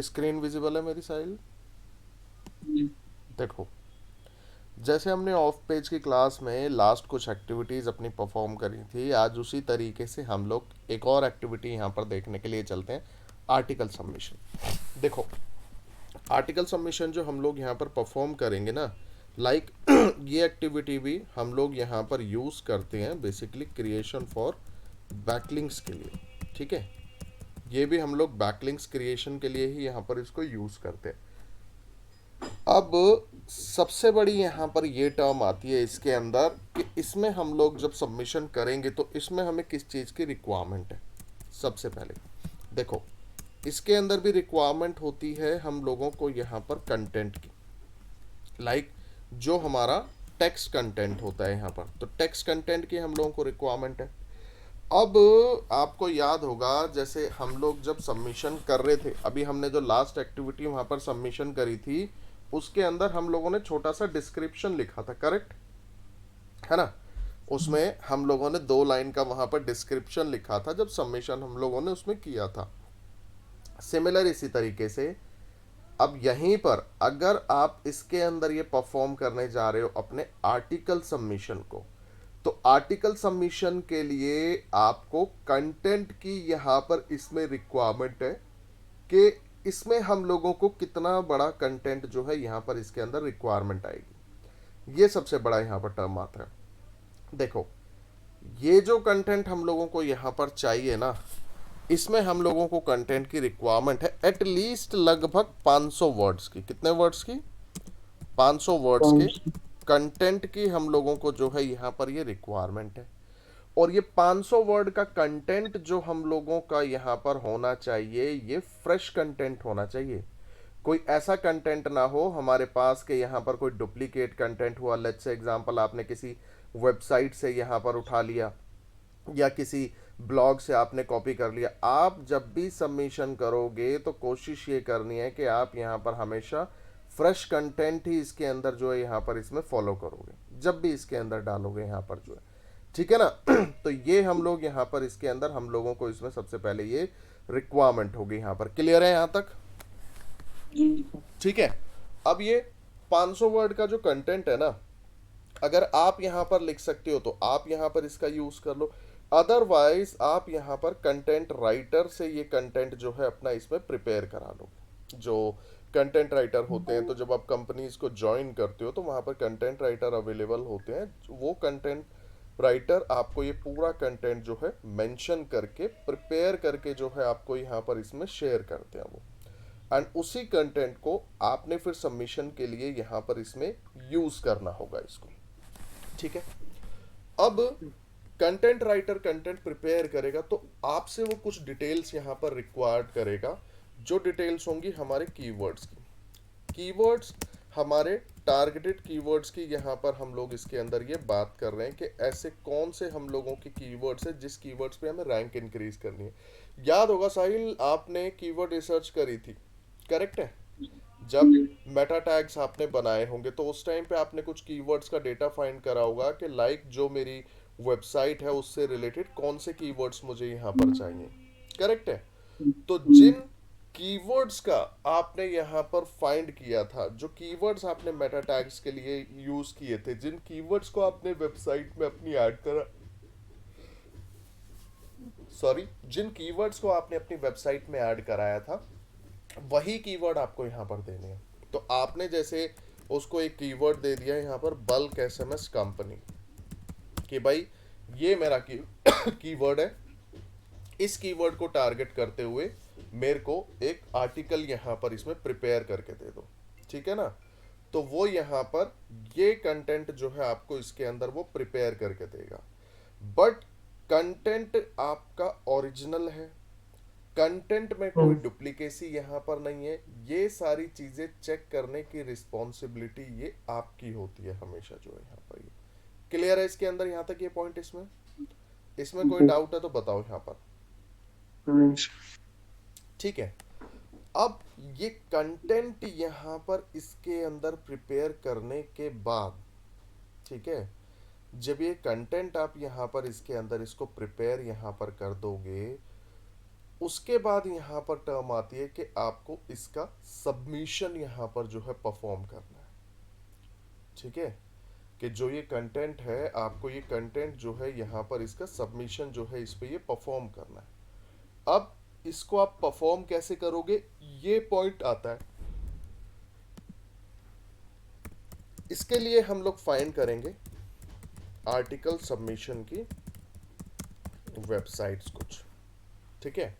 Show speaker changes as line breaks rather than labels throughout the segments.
Screen visible है मेरी side?
जी।
देखो, जैसे हमने ऑफ पेज की क्लास में लास्ट कुछ एक्टिविटीज़ अपनी परफॉर्म करी थी, आज उसी तरीके से हम लोग एक और एक्टिविटी यहाँ पर देखने के लिए चलते हैं, आर्टिकल सबमिशन। देखो, आर्टिकल सबमिशन जो हम लोग यहाँ पर परफॉर्म करेंगे ना, लाइक ये एक्टिविटी भी हम लोग यहाँ पर यूज़ करते हैं बेसिकली क्रिएशन फॉर बैकलिंक्स के लिए। ठीक है, ये भी हम लोग बैकलिंक्स क्रिएशन के लिए ही यहाँ पर इसको यूज़ करते हैं। अब सबसे बड़ी यहाँ पर ये टर्म आती है इसके अंदर कि इसमें हम लोग जब सबमिशन करेंगे तो इसमें हमें किस चीज़ की रिक्वायरमेंट है। सबसे पहले देखो, इसके अंदर भी रिक्वायरमेंट होती है हम लोगों को यहाँ पर कंटेंट की, लाइक जो हमारा टेक्स्ट कंटेंट होता है यहाँ पर, तो टेक्स्ट कंटेंट की हम लोगों को रिक्वायरमेंट है। अब आपको याद होगा जैसे हम लोग जब सबमिशन कर रहे थे, अभी हमने जो लास्ट एक्टिविटी वहाँ पर सबमिशन करी थी उसके अंदर हम लोगों ने छोटा सा डिस्क्रिप्शन लिखा था, करेक्ट है ना? उसमें हम लोगों ने 2 लाइन का वहाँ पर डिस्क्रिप्शन लिखा था जब सबमिशन हम लोगों ने उसमें किया था। सिमिलर इसी तरीके से अब यहीं पर अगर आप इसके अंदर ये परफॉर्म करने जा रहे हो अपने आर्टिकल सबमिशन को, तो आर्टिकल सबमिशन के लिए आपको कंटेंट की यहाँ पर इसमें रिक्वायरमेंट है कि इसमें हम लोगों को कितना बड़ा कंटेंट जो है यहाँ पर इसके अंदर रिक्वायरमेंट आएगी। ये सबसे बड़ा यहाँ पर टर्म आता है। देखो, ये जो कंटेंट हम लोगों को यहाँ पर चाहिए ना, इसमें हम लोगों को कंटेंट की रिक्वायरमेंट है एटलीस्ट लगभग 500 वर्ड्स की। कितने वर्ड्स की? 500 वर्ड्स के
कौन-
कंटेंट की हम लोगों को जो है यहाँ पर ये रिक्वायरमेंट है। और ये 500 वर्ड का कंटेंट जो हम लोगों का यहाँ पर होना चाहिए, ये फ्रेश कंटेंट होना चाहिए। कोई ऐसा कंटेंट ना हो हमारे पास के यहाँ पर कोई डुप्लीकेट कंटेंट हुआ, लेट्स से एग्जांपल आपने किसी वेबसाइट से यहाँ पर उठा लिया या किसी ब्लॉग से आपने कॉपी कर लिया। आप जब भी सबमिशन करोगे तो कोशिश ये करनी है कि आप यहाँ पर हमेशा फ्रेश कंटेंट ही इसके अंदर जो है यहाँ पर इसमें फॉलो करोगे जब भी इसके अंदर डालोगे यहाँ पर जो है। ठीक है ना? तो ये हम लोग यहाँ पर इसके अंदर हम लोगों को इसमें सबसे पहले ये रिक्वायरमेंट होगी यहाँ पर। क्लियर है यहाँ तक?
जी।
ठीक है। अब ये 500 वर्ड का जो कंटेंट है ना, अगर आप यहाँ पर लिख सकते हो तो आप यहाँ पर इसका यूज कर लो, अदरवाइज आप यहाँ पर कंटेंट राइटर से ये कंटेंट जो है अपना इसमें प्रिपेयर करा लो। जो कंटेंट राइटर होते हैं, तो जब आप कंपनीज को ज्वाइन करते हो तो वहाँ पर कंटेंट राइटर अवेलेबल होते हैं, वो कंटेंट राइटर आपको ये पूरा कंटेंट जो है मेंशन करके प्रिपेयर करके जो है आपको यहाँ पर इसमें शेयर करते हैं वो। एंड उसी कंटेंट को आपने फिर सबमिशन के लिए यहाँ पर इसमें यूज करना होगा इसको। ठीक है। अब कंटेंट राइटर कंटेंट प्रिपेयर करेगा तो आपसे वो कुछ डिटेल्स यहाँ पर रिक्वायर्ड करेगा, जो डिटेल्स होंगी हमारे कीवर्ड्स की। कीवर्ड्स हमारे टारगेटेड कीवर्ड्स की यहाँ पर हम लोग इसके अंदर ये बात कर रहे हैं कि ऐसे कौन से हम लोगों के कीवर्ड्स है जिस कीवर्ड्स पे हमें रैंक इंक्रीज करनी है। याद होगा साहिल, आपने कीवर्ड रिसर्च करी थी, करेक्ट है? जब
जी।
मेटा टैग्स आपने बनाए होंगे तो उस टाइम पे आपने कुछ कीवर्ड्स का डेटा फाइंड करा होगा कि लाइक जो मेरी वेबसाइट है उससे रिलेटेड कौन से कीवर्ड्स मुझे यहाँ पर चाहिए, करेक्ट है? तो जिन कीवर्ड्स का आपने यहाँ पर फाइंड किया था, जो कीवर्ड्स आपने मेटा टैग्स के लिए यूज किए थे, जिन कीवर्ड्स को आपने वेबसाइट में अपनी ऐड करा, सॉरी, जिन कीवर्ड्स को आपने अपनी वेबसाइट में ऐड कराया था, वही कीवर्ड आपको यहाँ पर देने हैं। तो आपने जैसे उसको एक कीवर्ड दे दिया यहाँ पर, बल्क एसएमएस कंपनी, कि भाई ये मेरा कीवर्ड है, इस कीवर्ड को टारगेट करते हुए मेरे को एक आर्टिकल यहाँ पर इसमें प्रिपेयर करके दे दो। ठीक है ना? तो वो यहाँ पर ये कंटेंट जो है आपको इसके अंदर वो प्रिपेयर करके देगा। बट कंटेंट आपका ओरिजिनल है, कंटेंट में कोई डुप्लीकेसी यहाँ पर नहीं है, ये सारी चीजें चेक करने की रिस्पॉन्सिबिलिटी ये आपकी होती है हमेशा जो है यहाँ पर। ये क्लियर है इसके अंदर यहाँ तक ये पॉइंट? इसमें इसमें कोई डाउट है तो बताओ यहाँ पर। ठीक है। अब ये कंटेंट यहाँ पर इसके अंदर प्रिपेयर करने के बाद, ठीक है, जब ये कंटेंट आप यहाँ पर इसके अंदर इसको प्रिपेयर यहाँ पर कर दोगे उसके बाद यहाँ पर टर्म आती है कि आपको इसका सबमिशन यहाँ पर जो है परफॉर्म करना है। ठीक है, कि जो ये कंटेंट है, आपको ये कंटेंट जो है यहाँ पर इसका सबमिशन जो है इस पे ये परफॉर्म करना है। अब इसको आप परफॉर्म कैसे करोगे, ये पॉइंट आता है। इसके लिए हम लोग फाइंड करेंगे आर्टिकल सबमिशन की वेबसाइट्स कुछ। ठीक है,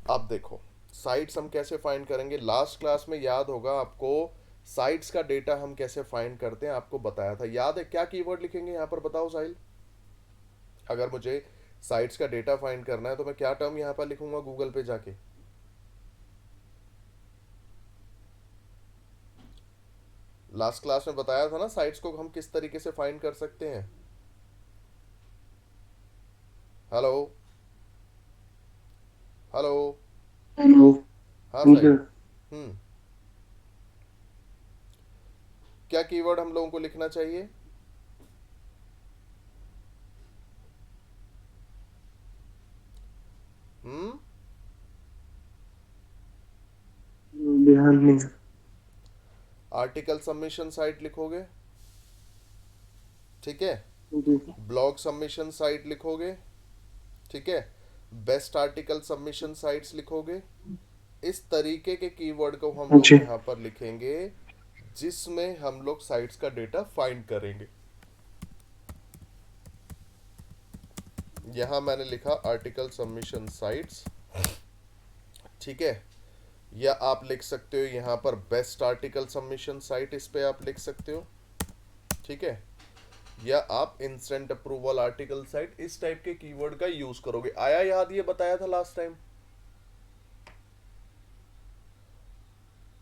अब देखो साइट्स हम कैसे फाइंड करेंगे। लास्ट क्लास में याद होगा आपको, साइट्स का डेटा हम कैसे फाइंड करते हैं आपको बताया था, याद है? क्या कीवर्ड लिखेंगे यहाँ पर, बताओ साहिल। अगर मुझे साइट्स का डेटा फाइंड करना है तो मैं क्या टर्म यहाँ पर लिखूंगा गूगल पे जाके? लास्ट क्लास में बताया था ना साइट्स को हम किस तरीके से फाइंड कर सकते हैं। Hello, hello.
हेलो।
हाँ
हाँ
साहिल।
सर।
हम्म, क्या कीवर्ड हम लोगों को लिखना चाहिए? हम्म,
ध्यान नहीं।
आर्टिकल सबमिशन साइट लिखोगे, ठीक है।
जी।
ब्लॉग सबमिशन साइट लिखोगे, ठीक है। बेस्ट आर्टिकल सबमिशन साइट्स लिखोगे। इस तरीके के कीवर्ड को हम लोग
जी।
यहाँ पर लिखेंगे जिसमें हम लोग साइट्स का डेटा फाइंड करेंगे। यहाँ मैंने लिखा आर्टिकल सबमिशन साइट्स, ठीक है। या आप लिख सकते हो यहाँ पर बेस्ट आर्टिकल सबमिशन साइट, इस पे आप लिख सकते हो, ठीक है। या आप इंस्टेंट अप्रूवल आर्टिकल साइट, इस टाइप के कीवर्ड का यूज करोगे। आया याद? ये बताया था लास्ट टाइम,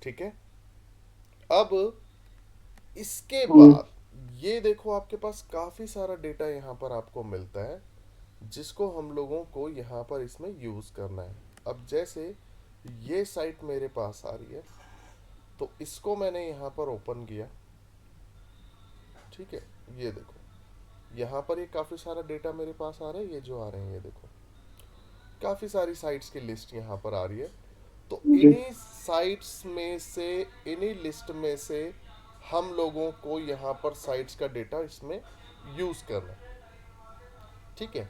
ठीक है। अब इसके बाद ये देखो आपके पास काफी सारा डेटा यहाँ पर आपको मिलता है जिसको हम लोगों को यहाँ पर इसमें यूज करना है। अब जैसे ये साइट मेरे पास आ रही है तो इसको मैंने यहाँ पर ओपन किया, ठीक है। ये देखो यहाँ पर ये काफी सारा डेटा मेरे पास आ रहा है, ये जो आ रहे हैं ये देखो काफी सारी साइट्स की लिस्ट यहाँ पर आ रही है। तो
जी।
इन्हीं साइट्स में से, इन्हीं लिस्ट में से हम लोगों को यहाँ पर साइट्स का डेटा इसमें यूज करना है, ठीक है।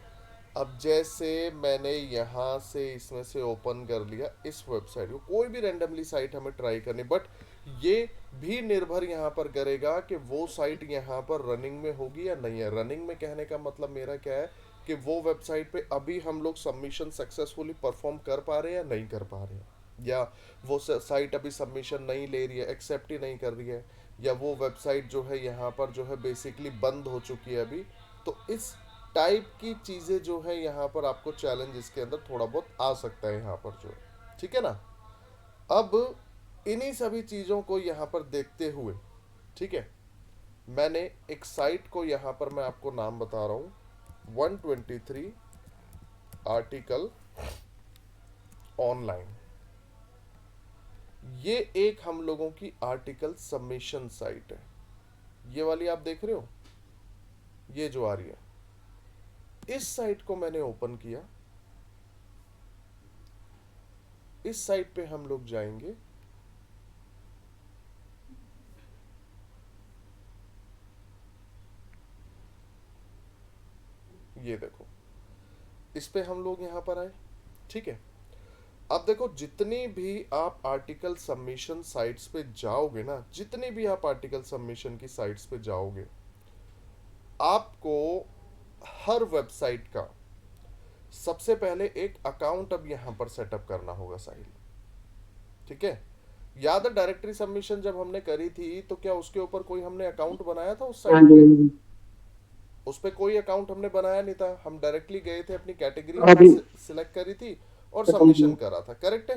अब जैसे मैंने यहाँ से इसमें से ओपन कर लिया इस वेबसाइट को, कोई भी रैंडमली साइट हमें ट्राई करनी, बट ये भी निर्भर यहाँ पर करेगा कि वो साइट यहाँ पर रनिंग में होगी या नहीं है। रनिंग में कहने का मतलब मेरा क्या है कि वो वेबसाइट पे अभी हम लोग सबमिशन सक्सेसफुली परफॉर्म कर पा रहे हैं या नहीं कर पा रहे हैं, या वो साइट अभी सबमिशन नहीं ले रही है, एक्सेप्ट ही नहीं कर रही है, या वो वेबसाइट जो है यहाँ पर जो है बेसिकली बंद हो चुकी है अभी। तो इस टाइप की चीज़ें जो है यहाँ पर आपको चैलेंज इसके अंदर थोड़ा बहुत आ सकता है यहाँ पर जो है, ठीक है ना। अब इन्हीं सभी चीज़ों को यहाँ पर देखते हुए, ठीक है, मैंने एक साइट को यहाँ पर मैं आपको नाम बता रहा हूँ, 123 आर्टिकल ऑनलाइन। ये एक हम लोगों की आर्टिकल सबमिशन साइट है, ये वाली आप देख रहे हो, ये जो आ रही है। इस साइट को मैंने ओपन किया, इस साइट पे हम लोग जाएंगे, ये देखो इस पे हम लोग यहाँ पर आए, ठीक है। अब देखो जितनी भी आप आर्टिकल सबमिशन साइट्स पे जाओगे ना, जितनी भी आप आर्टिकल सबमिशन की साइट्स पे जाओगे, आपको हर वेबसाइट का सबसे पहले एक अकाउंट अब यहाँ पर सेटअप करना होगा साहिल, ठीक है। याद है डायरेक्टरी सबमिशन जब हमने करी थी तो क्या उसके ऊपर कोई हमने अकाउंट बनाया था उस
हाँ
साइट
जी।
पे?
हाँ जी।
उस पे कोई अकाउंट हमने बनाया नहीं था, हम डायरेक्टली गए थे, अपनी कैटेगरी हमने
अभी
सिलेक्ट करी थी और
खत्म
सबमिशन
किया।
करा था, करेक्ट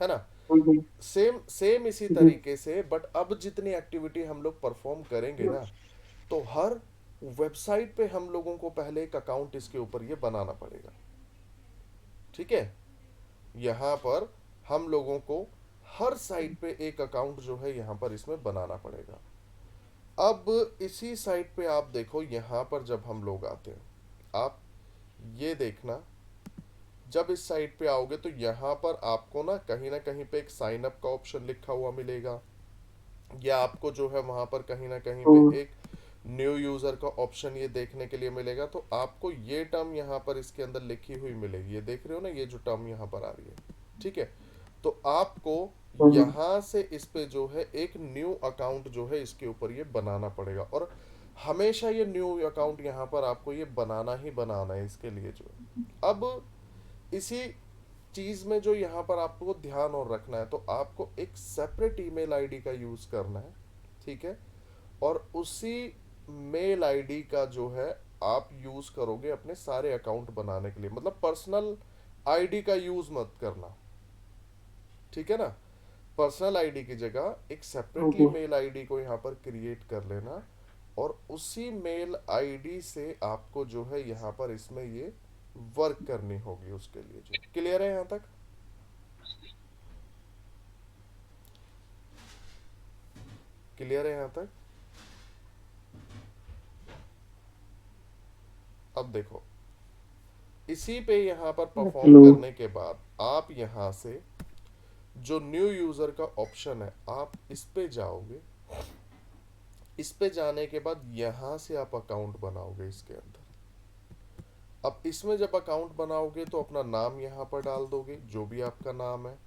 है ना।
हाँ जी।
सेम सेम इसी
जी।
तरीके से, बट अब जितनी एक्टिविटी हम लोग परफॉर्म करेंगे ना, तो हर वेबसाइट पे हम लोगों को पहले एक अकाउंट इसके ऊपर ये बनाना पड़ेगा, ठीक है। यहाँ पर हम लोगों को हर साइट पे एक अकाउंट जो है यहाँ पर इसमें बनाना पड़ेगा। अब इसी साइट पे आप देखो, यहाँ पर जब हम लोग आते हैं, आप ये देखना, जब इस साइट पे आओगे तो यहाँ पर आपको ना कहीं पे एक साइन अप का ऑप्शन लिखा हुआ मिलेगा, या आपको जो है वहाँ पर कहीं ना कहीं पे
तो
एक न्यू यूज़र का ऑप्शन ये देखने के लिए मिलेगा। तो आपको ये टर्म यहाँ पर इसके अंदर लिखी हुई मिलेगी, ये देख रहे हो ना, ये जो टर्म यहाँ पर आ रही है, ठीक है। तो आपको यहाँ से इस पे जो है एक न्यू अकाउंट जो है इसके ऊपर ये बनाना पड़ेगा, और हमेशा ये न्यू अकाउंट यहाँ पर आपको ये बनाना ही बनाना है इसके लिए जो है। अब इसी चीज में जो यहाँ पर आपको ध्यान और रखना है, तो आपको एक सेपरेट ईमेल आईडी का यूज करना है, ठीक है। और उसी मेल आईडी का जो है आप यूज करोगे अपने सारे अकाउंट बनाने के लिए, मतलब पर्सनल आईडी का यूज मत करना, ठीक है ना। पर्सनल आईडी की जगह एक सेपरेटली
ओके।
मेल आईडी को यहाँ पर क्रिएट कर लेना, और उसी मेल आईडी से आपको जो है यहाँ पर इसमें ये वर्क करनी होगी, उसके लिए जो क्लियर है यहाँ तक। क्लियर है यहाँ तक। अब देखो, इसी पे यहाँ पर परफॉर्म
हेलो।
करने के बाद आप यहाँ से जो न्यू यूजर का ऑप्शन है आप इस पे जाओगे। इस पे जाने के बाद यहाँ से आप अकाउंट बनाओगे इसके अंदर। अब इसमें जब अकाउंट बनाओगे तो अपना नाम यहाँ पर डाल दोगे, जो भी आपका नाम है।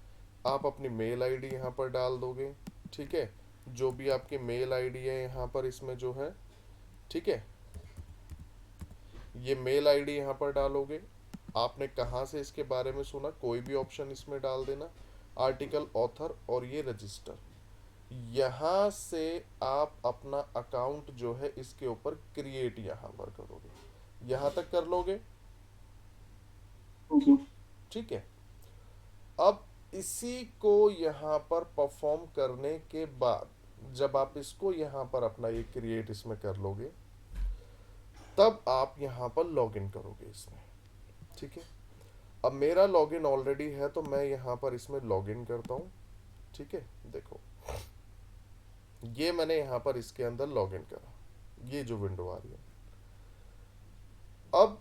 आप अपनी मेल आईडी यहाँ पर डाल दोगे, ठीक है। जो भी आपकी मेल आईडी है यहाँ पर इसमें जो है, ठीक है, ये मेल आईडी यहाँ पर डालोगे। आपने कहाँ से इसके बारे में सुना, कोई भी ऑप्शन इसमें डाल देना, आर्टिकल, ऑथर और ये रजिस्टर। यहाँ से आप अपना अकाउंट जो है इसके ऊपर क्रिएट यहाँ पर करोगे, यहाँ तक कर लोगे,
ओके।
ठीक है। अब इसी को यहाँ पर परफॉर्म करने के बाद जब आप इसको यहाँ पर अपना ये क्रिएट इसमें कर लोगे, तब आप यहाँ पर लॉगिन करोगे इसमें, ठीक है। अब मेरा लॉगिन ऑलरेडी है तो मैं यहाँ पर इसमें लॉगिन करता हूँ, ठीक है। देखो, ये मैंने यहाँ पर इसके अंदर लॉगिन करा, ये जो विंडो आ रही है। अब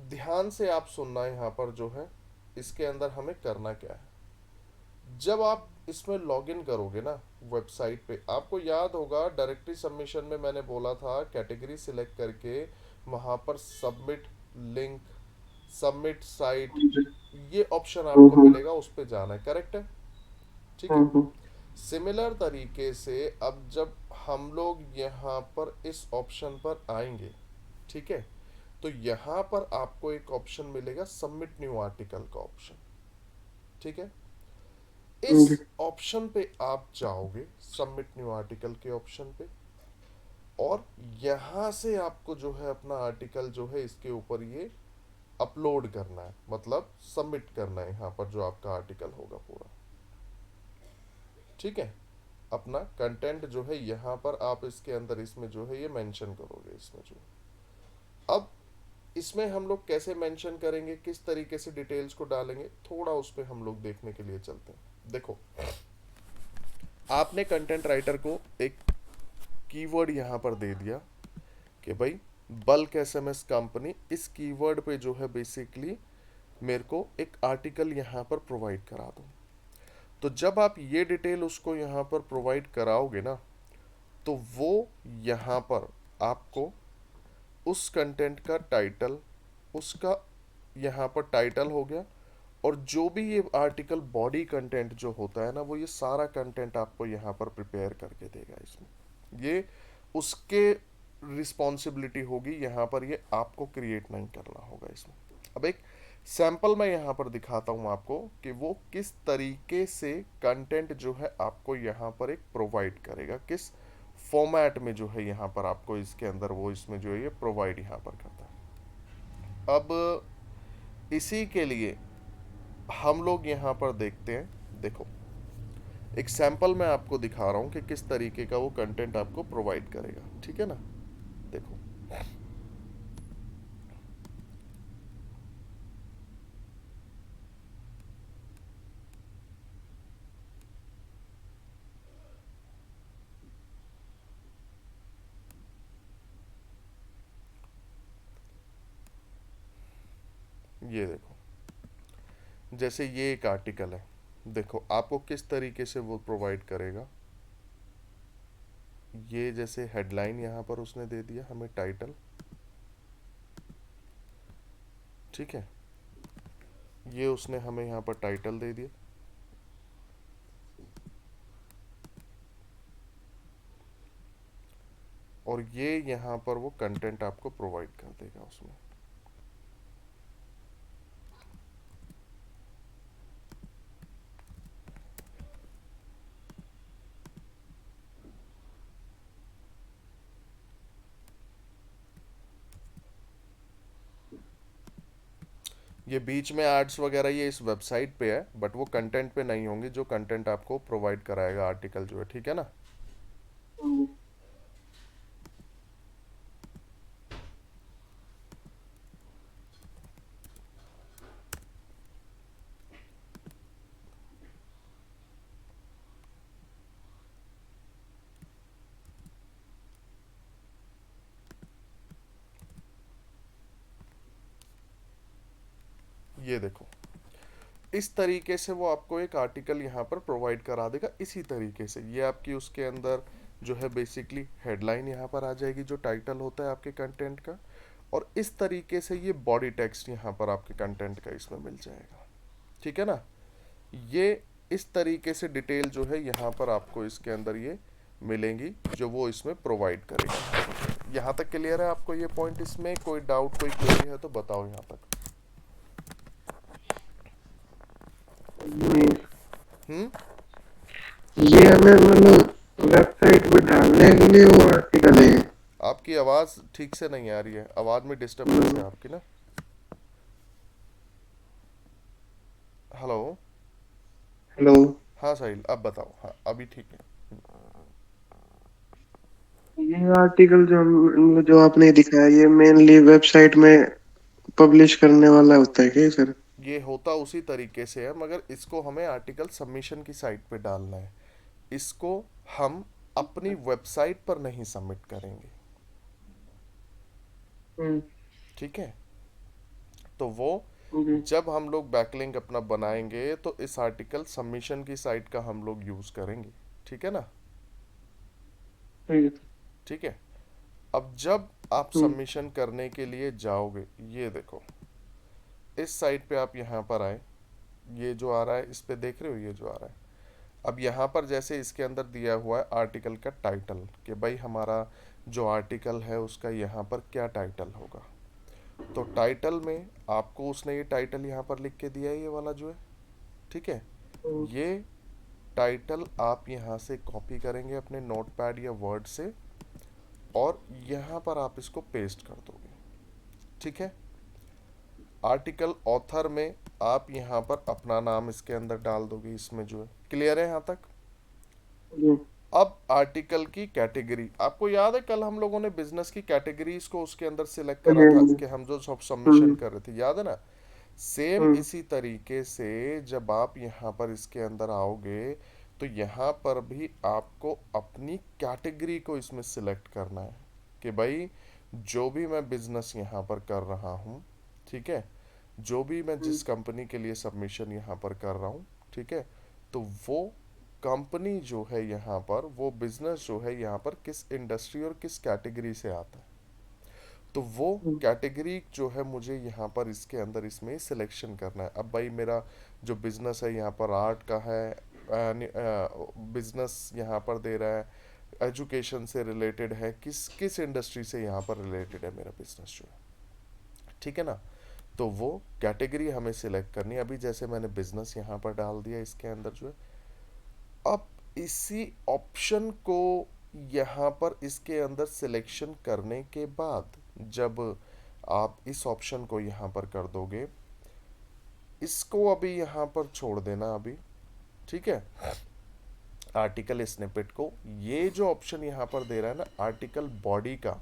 ध्यान से आप सुनना, यहाँ पर जो है इसके अंदर हमें करना क्या है। जब आप इसमें लॉगिन करोगे ना वेबसाइट पे, आपको याद होगा डायरेक्टरी सबमिशन में मैंने बोला था कैटेगरी सिलेक्ट करके वहां पर सबमिट लिंक, सबमिट साइट, ये ऑप्शन आपको
हाँ
मिलेगा, उस पर जाना है, करेक्ट है, ठीक
हाँ
है।
हाँ।
सिमिलर तरीके से अब जब हम लोग यहाँ पर इस ऑप्शन पर आएंगे, ठीक है, तो यहाँ पर आपको एक ऑप्शन मिलेगा सबमिट न्यू आर्टिकल का ऑप्शन, ठीक है। इस
ओके।
ऑप्शन पे आप जाओगे, सबमिट न्यू आर्टिकल के ऑप्शन पे, और यहाँ से आपको जो है अपना आर्टिकल जो है इसके ऊपर ये अपलोड करना है, मतलब सबमिट करना है यहाँ पर जो आपका आर्टिकल होगा पूरा, ठीक है। अपना कंटेंट जो है यहाँ पर आप इसके अंदर इसमें जो है ये मेंशन करोगे इसमें जो। अब इसमें हम लोग कैसे मेंशन करेंगे, किस तरीके से डिटेल्स को डालेंगे, थोड़ा उस पर हम लोग देखने के लिए चलते हैं। देखो, आपने कंटेंट राइटर को एक कीवर्ड यहाँ पर दे दिया कि भाई बल्क एसएमएस कंपनी, इस कीवर्ड पे जो है बेसिकली मेरे को एक आर्टिकल यहाँ पर प्रोवाइड करा दो। तो जब आप ये डिटेल उसको यहाँ पर प्रोवाइड कराओगे ना, तो वो यहाँ पर आपको उस कंटेंट का टाइटल, उसका यहाँ पर टाइटल हो गया, और जो भी ये आर्टिकल बॉडी कंटेंट जो होता है ना, वो ये सारा कंटेंट आपको यहाँ पर प्रिपेयर करके देगा इसमें। ये उसके रिस्पॉन्सिबिलिटी होगी, यहाँ पर ये आपको क्रिएट नहीं करना होगा इसमें। अब एक सैंपल मैं यहाँ पर दिखाता हूँ आपको कि वो किस तरीके से कंटेंट जो है आपको यहाँ पर एक प्रोवाइड करेगा, किस फॉर्मेट में जो है यहाँ पर आपको इसके अंदर वो इसमें जो है ये प्रोवाइड यहाँ पर करता है। अब इसी के लिए हम लोग यहाँ पर देखते हैं। देखो, एक सैंपल मैं आपको दिखा रहा हूँ कि किस तरीके का वो कंटेंट आपको प्रोवाइड करेगा, ठीक है ना। देखो, ये देखो, जैसे ये एक आर्टिकल है, देखो आपको किस तरीके से वो प्रोवाइड करेगा। ये जैसे हेडलाइन यहाँ पर उसने दे दिया हमें, टाइटल, ठीक है, ये उसने हमें यहाँ पर टाइटल दे दिया, और ये यहाँ पर वो कंटेंट आपको प्रोवाइड कर देगा उसमें। ये बीच में एड्स वगैरह ये इस वेबसाइट पे है, बट वो कंटेंट पे नहीं होंगे, जो कंटेंट आपको प्रोवाइड कराएगा आर्टिकल जो है, ठीक है ना। ये देखो, इस तरीके से वो आपको एक आर्टिकल यहाँ पर प्रोवाइड करा देगा। इसी तरीके से ये आपकी उसके अंदर जो है बेसिकली हेडलाइन यहाँ पर आ जाएगी, जो टाइटल होता है आपके कंटेंट का, और इस तरीके से ये बॉडी टेक्स्ट यहाँ पर आपके कंटेंट का इसमें मिल जाएगा, ठीक है ना। ये इस तरीके से डिटेल जो है यहाँ पर आपको इसके अंदर ये मिलेंगी, जो वो इसमें प्रोवाइड करेगा। यहाँ तक क्लियर है आपको ये पॉइंट? इसमें कोई डाउट, कोई क्वेरी है तो बताओ यहाँ तक।
नहीं,
हम्म।
ये हमें मतलब वेबसाइट पे डालने के लिए वो आर्टिकल है।
आपकी आवाज़ ठीक से नहीं आ रही है, आवाज़ में डिस्टरबेंस है आपकी ना। हेलो।
हेलो।
हाँ साहिल, अब बताओ, हाँ अभी ठीक है।
ये आर्टिकल जो आपने दिखाया ये मेनली वेबसाइट में पब्लिश करने वाला होता है क्या सर?
ये होता उसी तरीके से है, मगर इसको हमें आर्टिकल सबमिशन की साइट पे डालना है। इसको हम अपनी वेबसाइट पर नहीं सबमिट करेंगे,
हम्म।
ठीक है। तो वो
ओके।
जब हम लोग बैकलिंक अपना बनाएंगे तो इस आर्टिकल सबमिशन की साइट का हम लोग यूज़ करेंगे, ठीक है ना।
ठीक है।
ठीक है। अब जब आप
हम्म।
सबमिशन करने के लिए जाओगे, ये देखो इस साइट पे आप यहाँ पर आए, ये जो आ रहा है इस पे देख रहे हो, ये जो आ रहा है। अब यहाँ पर जैसे इसके अंदर दिया हुआ है आर्टिकल का टाइटल, कि भाई हमारा जो आर्टिकल है उसका यहाँ पर क्या टाइटल होगा। तो टाइटल में आपको उसने ये टाइटल यहाँ पर लिख के दिया है, ये वाला जो है, ठीक है।
हम्म।
ये टाइटल आप यहाँ से कॉपी करेंगे अपने नोटपैड या वर्ड से, और यहाँ पर आप इसको पेस्ट कर दोगे, ठीक है। आर्टिकल ऑथर में आप यहाँ पर अपना नाम इसके अंदर डाल दोगे, इसमें जो है, क्लियर है यहाँ तक।
हम्म।
अब आर्टिकल की कैटेगरी, आपको याद है कल हम लोगों ने बिजनेस की कैटेगरीज को उसके अंदर सिलेक्ट
हाँ
करा
जी,
था,
हाँ जी।
कि हम जो सब सबमिशन
हम्म।
कर रहे थे, याद है ना। सेम
हम्म।
इसी तरीके से जब आप यहाँ पर इसके अंदर आओगे, तो यहाँ पर भी आपको अपनी कैटेगरी को इसमें सिलेक्ट करना है, कि भाई जो भी मैं बिजनेस यहाँ पर कर रहा हूँ, ठीक है, जो भी मैं
हम्म।
जिस कंपनी के लिए सबमिशन यहाँ पर कर रहा हूँ, ठीक है, तो वो कंपनी जो है यहाँ पर, वो बिजनेस जो है यहाँ पर किस इंडस्ट्री और किस कैटेगरी से आता है। तो वो
हम्म।
कैटेगरी जो है मुझे यहाँ पर इसके अंदर इसमें सिलेक्शन करना है। अब भाई मेरा जो बिजनेस है यहाँ पर आर्ट का है, बिजनेस यहाँ पर दे रहा है, एजुकेशन से रिलेटेड है, किस किस इंडस्ट्री से यहाँ पर रिलेटेड है मेरा बिजनेस जो है, ठीक है ना। तो वो कैटेगरी हमें सिलेक्ट करनी है। अभी जैसे मैंने बिजनेस यहाँ पर डाल दिया इसके अंदर जो है, अब इसी ऑप्शन को यहाँ पर इसके अंदर सिलेक्शन करने के बाद, जब आप इस ऑप्शन को यहाँ पर कर दोगे, इसको अभी यहाँ पर छोड़ देना अभी, ठीक है, आर्टिकल स्निपेट को। ये जो ऑप्शन यहाँ पर दे रहा है ना आर्टिकल बॉडी का,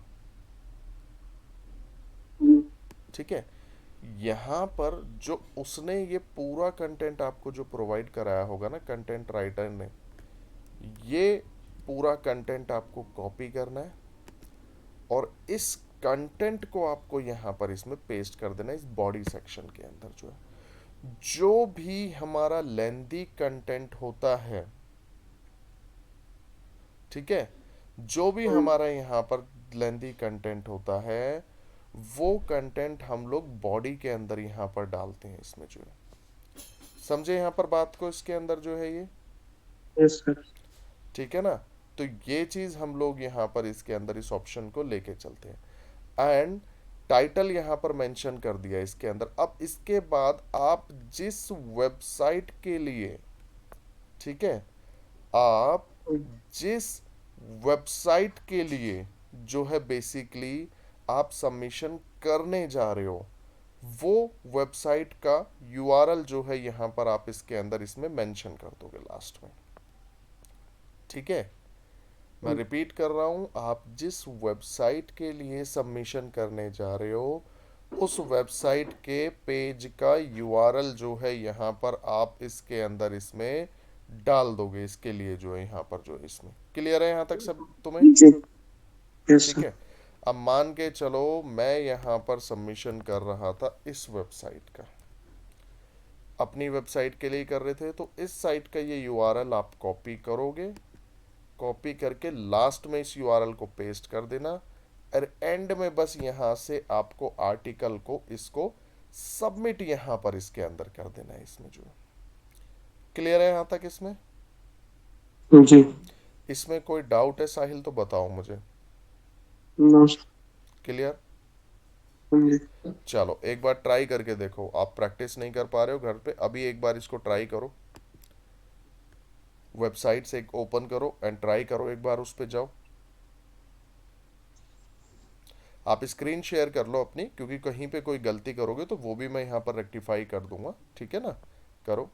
हम्म।
ठीक है, यहाँ पर जो उसने ये पूरा कंटेंट आपको जो प्रोवाइड कराया होगा ना कंटेंट राइटर ने, ये पूरा कंटेंट आपको कॉपी करना है, और इस कंटेंट को आपको यहाँ पर इसमें पेस्ट कर देना है, इस बॉडी सेक्शन के अंदर जो है। जो भी हमारा लेंदी कंटेंट होता है, ठीक है, जो भी
हम्म,
हमारा यहाँ पर लेंदी कंटेंट होता है, वो कंटेंट हम लोग बॉडी के अंदर यहाँ पर डालते हैं इसमें जो है। समझे यहाँ पर बात को, इसके अंदर जो है ये,
यस सर।
ठीक है ना। तो ये चीज हम लोग यहाँ पर इसके अंदर इस ऑप्शन को लेके चलते हैं। एंड टाइटल यहाँ पर मेंशन कर दिया इसके अंदर। अब इसके बाद आप जिस वेबसाइट के लिए, ठीक है, आप जिस वेबसाइट के लिए जो है बेसिकली आप सबमिशन करने जा रहे हो, वो वेबसाइट का यूआरएल जो है यहाँ पर आप इसके अंदर इसमें मेंशन कर दोगे लास्ट में, ठीक है। मैं रिपीट कर रहा हूँ, आप जिस वेबसाइट के लिए सबमिशन करने जा रहे हो, उस वेबसाइट के पेज का यूआरएल जो है यहाँ पर आप इसके अंदर इसमें डाल दोगे, इसके लिए जो है यहाँ पर जो है इसमें। क्लियर है यहाँ तक सब तुम्हें?
जी। यस
ठीक
सर।
है। अब मान के चलो मैं यहाँ पर सबमिशन कर रहा था इस वेबसाइट का, अपनी वेबसाइट के लिए कर रहे थे, तो इस साइट का ये यूआरएल आप कॉपी करोगे, कॉपी करके लास्ट में इस यूआरएल को पेस्ट कर देना, और एंड में बस यहाँ से आपको आर्टिकल को इसको सबमिट यहाँ पर इसके अंदर कर देना है इसमें जो। क्लियर है यहाँ तक इसमें?
जी।
इसमें कोई डाउट है साहिल तो बताओ मुझे।
No sir.
क्लियर?
जी।
चलो एक बार ट्राई करके देखो, आप प्रैक्टिस नहीं कर पा रहे हो घर पे, अभी एक बार इसको ट्राई करो, वेबसाइट से एक ओपन करो एंड ट्राई करो, एक बार उस पर जाओ। आप स्क्रीन शेयर कर लो अपनी, क्योंकि कहीं पे कोई गलती करोगे तो वो भी मैं यहाँ पर रेक्टिफाई कर दूंगा, ठीक है ना। करो।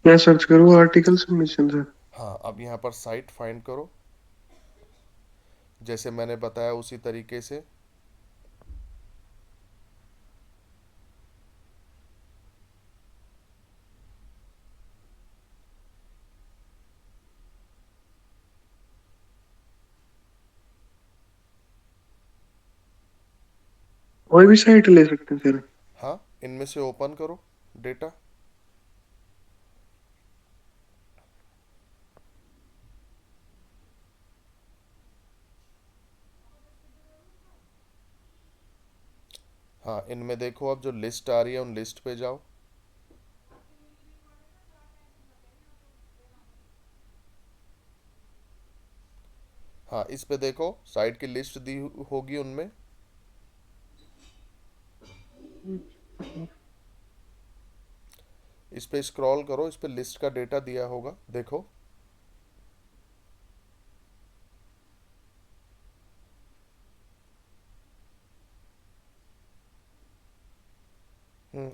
क्या सर्च करूँ? Article submission sir.
हाँ, अब यहाँ पर साइट फाइंड करो, जैसे मैंने बताया उसी तरीके से।
कोई भी साइट ले सकते हैं सर?
हाँ, इनमें से ओपन करो डेटा। हाँ, इनमें देखो अब जो लिस्ट आ रही है उन लिस्ट पे जाओ। हाँ, इस पे देखो साइट की लिस्ट दी होगी उनमें। इस पे स्क्रॉल करो, इस पे लिस्ट का डेटा दिया होगा, देखो।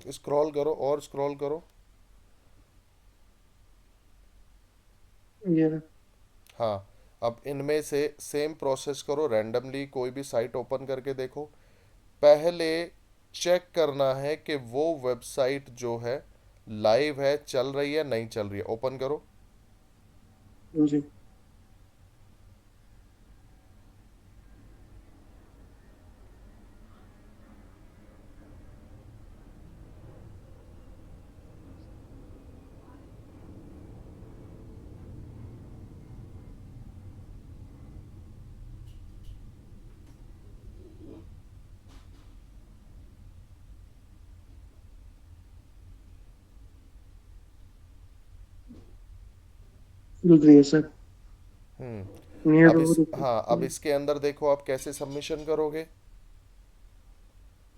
स्क्रॉल करो और स्क्रॉल करो।
ये रहा।
हाँ, अब इनमें से सेम प्रोसेस करो, रैंडमली कोई भी साइट ओपन करके देखो। पहले चेक करना है कि वो वेबसाइट जो है लाइव है, चल रही है नहीं चल रही है, ओपन करो।
जी। खुल रही है सर।
हम्म।
नीड
अब
और।
इस, हाँ, अब इसके अंदर देखो आप कैसे सबमिशन करोगे।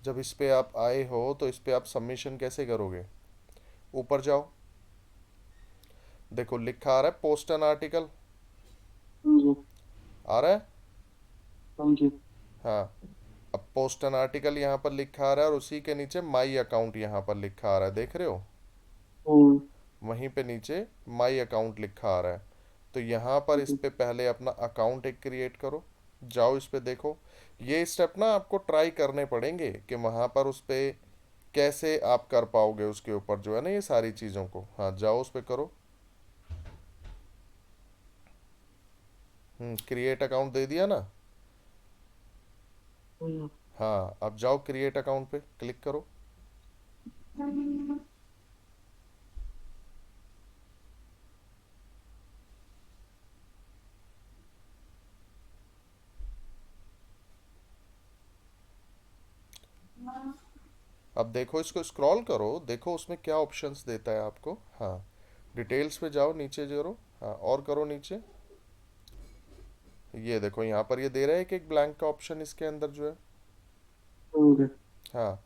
जब इस पे आप आए हो तो इस पे आप सबमिशन कैसे करोगे, ऊपर जाओ, देखो लिखा आ रहा है पोस्ट एन आर्टिकल,
जी।
आ रहा है।
हाँ जी।
हाँ, अब पोस्ट एन आर्टिकल यहाँ पर लिखा आ रहा है और उसी के नीचे माई अकाउंट यहाँ पर लिखा आ रहा है, देख रहे हो?
हम्म।
वहीं पे नीचे माई अकाउंट लिखा आ रहा है। तो यहाँ पर इस पे पहले अपना अकाउंट एक क्रिएट करो। जाओ इस पे देखो। ये स्टेप ना आपको ट्राई करने पड़ेंगे कि वहां पर उस पे कैसे आप कर पाओगे, उसके ऊपर जो है ना ये सारी चीज़ों को। हाँ जाओ उस पे करो। क्रिएट अकाउंट दे दिया ना।
हम्म।
हाँ अब जाओ क्रिएट अकाउंट पे क्लिक करो। अब देखो इसको स्क्रॉल करो, देखो उसमें क्या ऑप्शंस देता है आपको। हाँ डिटेल्स पे जाओ, नीचे जरो। हाँ और करो नीचे। ये देखो यहाँ पर ये दे रहा है कि एक ब्लैंक का ऑप्शन इसके अंदर जो है।
समझे।
हाँ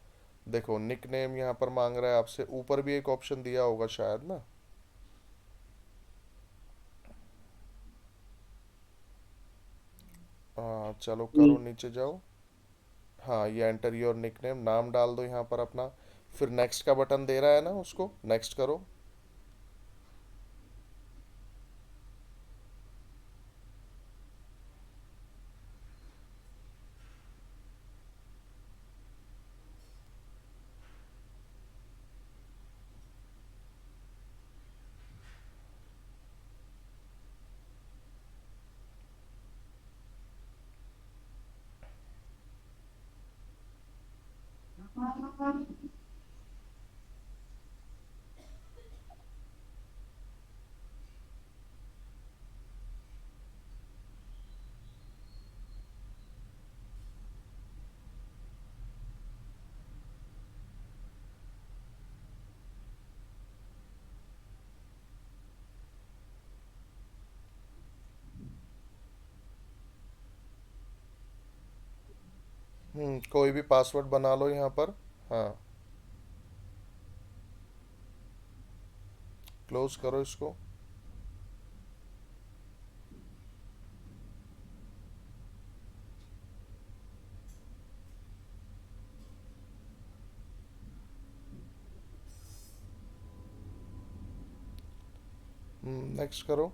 देखो निक नेम यहाँ पर मांग रहा है आपसे, ऊपर भी एक ऑप्शन दिया होगा शायद ना। हाँ चलो करो,
हम्म।
नीचे जाओ। हाँ ये एंटर योर निक नेम, नाम डाल दो यहाँ पर अपना। फिर नेक्स्ट का बटन दे रहा है ना, उसको नेक्स्ट करो। कोई भी पासवर्ड बना लो यहाँ पर। हाँ क्लोज करो इसको। नेक्स्ट करो।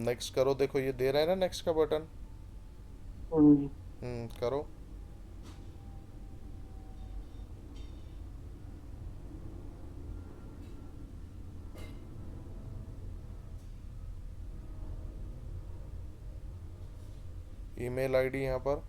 नेक्स्ट करो, देखो ये दे रहा है ना नेक्स्ट का बटन।
हम्म।
करो। ईमेल आईडी यहाँ पर।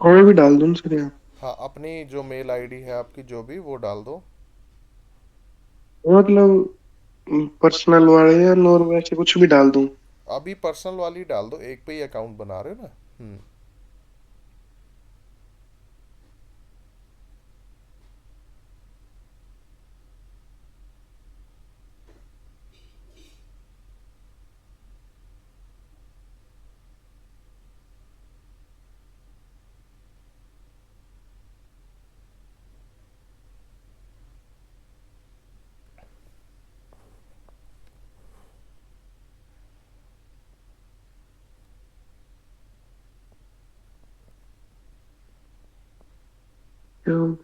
कोई भी डाल दूँ ना सर यहाँ?
हाँ अपनी जो मेल आईडी है आपकी जो भी, वो डाल दो।
मतलब पर्सनल वाले या नॉर्मल ऐसे कुछ भी डाल दूँ?
अभी पर्सनल वाली डाल दो, एक पे ही अकाउंट बना रहे हो ना।
क्यों?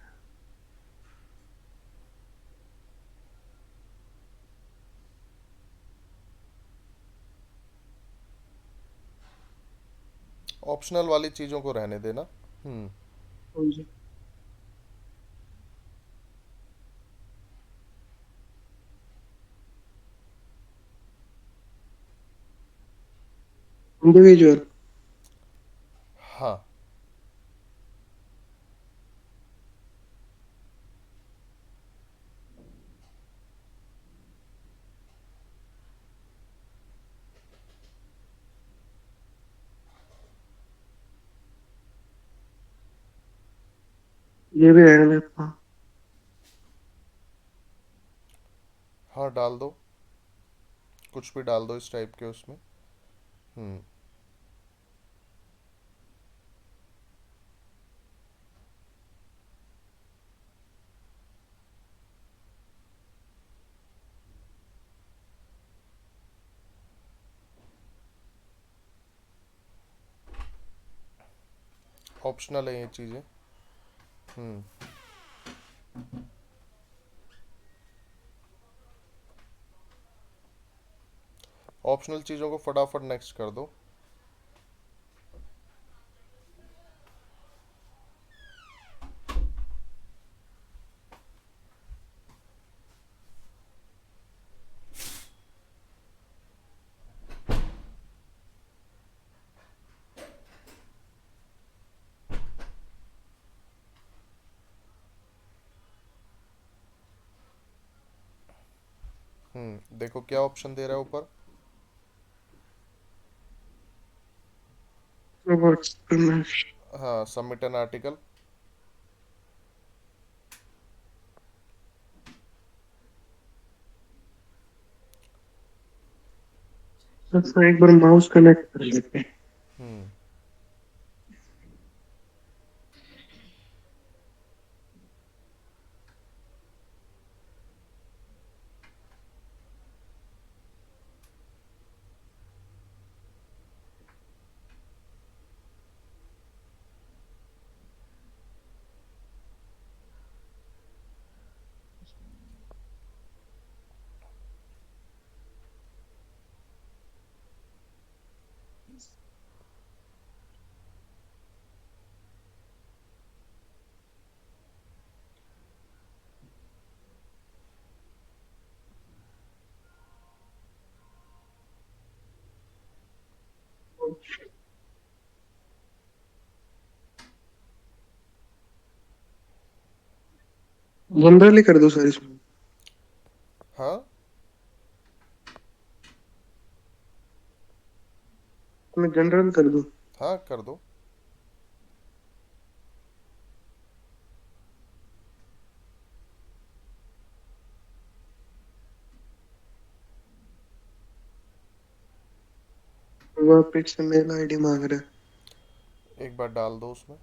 ऑप्शनल वाली चीज़ों को रहने देना।
समझे। इंडिविजुअल।
हाँ
ये भी रहने देता हूँ।
हाँ डाल दो, कुछ भी डाल दो इस टाइप के उसमें। हम्म ऑप्शनल है ये चीज़ें। हम्म। ऑप्शनल चीज़ों को फटाफट नेक्स्ट कर दो। देखो क्या ऑप्शन दे रहा है ऊपर।
रोबोट्स करना।
हाँ, सबमिट एन आर्टिकल।
अच्छा, एक बार माउस कनेक्ट कर लेते हैं।
हम्म।
जनरली कर दो सर इसमें।
हाँ
मैं जनरल कर दूं।
हाँ, कर दो।
वापिस से मेल आईडी मांग रहा है।
एक बार डाल दो उसमें।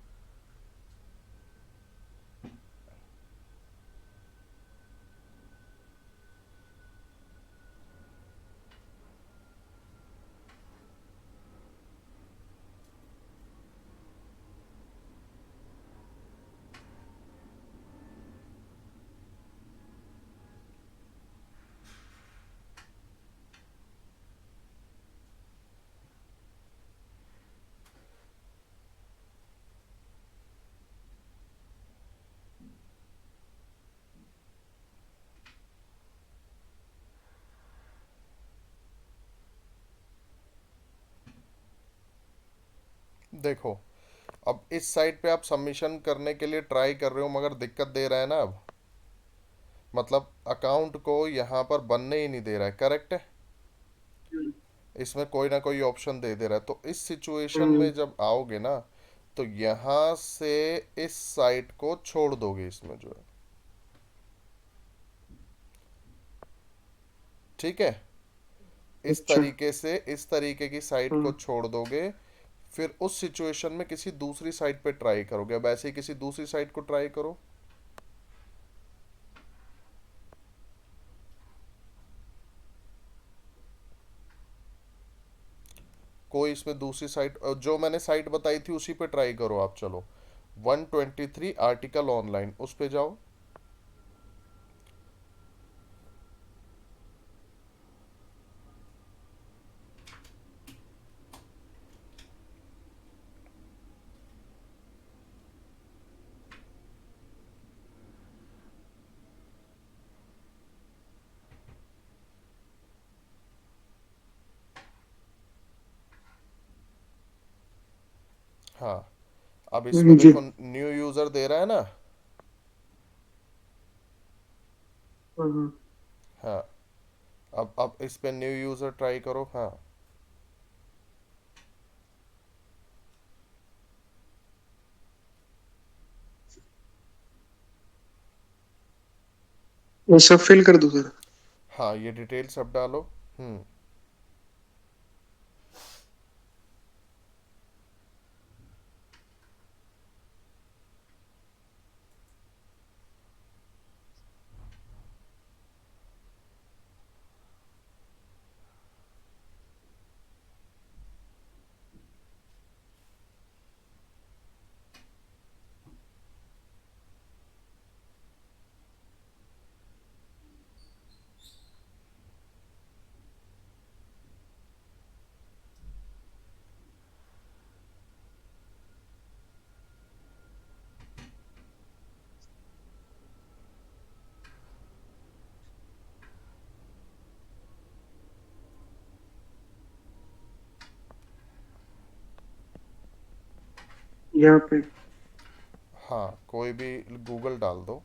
देखो, अब इस साइट पे आप सबमिशन करने के लिए ट्राई कर रहे हो मगर दिक्कत दे रहा है ना अब। मतलब अकाउंट को यहाँ पर बनने ही नहीं दे रहा है, करेक्ट है। इसमें कोई ना कोई ऑप्शन दे दे रहा है, तो इस सिचुएशन
हम्म,
में जब आओगे ना, तो यहाँ से इस साइट को छोड़ दोगे इसमें जो है। ठीक है।
अच्छा।
इस तरीके की साइट को
हम्म,
छोड़ दोगे। फिर उस सिचुएशन में किसी दूसरी साइट पे ट्राई करोगे। अब ऐसे ही किसी दूसरी साइट को ट्राई करो। कोई इसमें दूसरी साइट, जो मैंने साइट बताई थी उसी पे ट्राई करो आप, चलो। 123 आर्टिकल ऑनलाइन, उस पे जाओ। हाँ, अब इसमें
जी।
देखो न्यू यूजर दे रहा है ना।
हम्म,
हाँ, अब इस पे न्यू यूजर ट्राई करो। हाँ,
ये सब फिल कर दूं सर?
हाँ, ये डिटेल सब डालो। हम्म।
यहाँ पे।
हाँ, कोई भी गूगल डाल दो।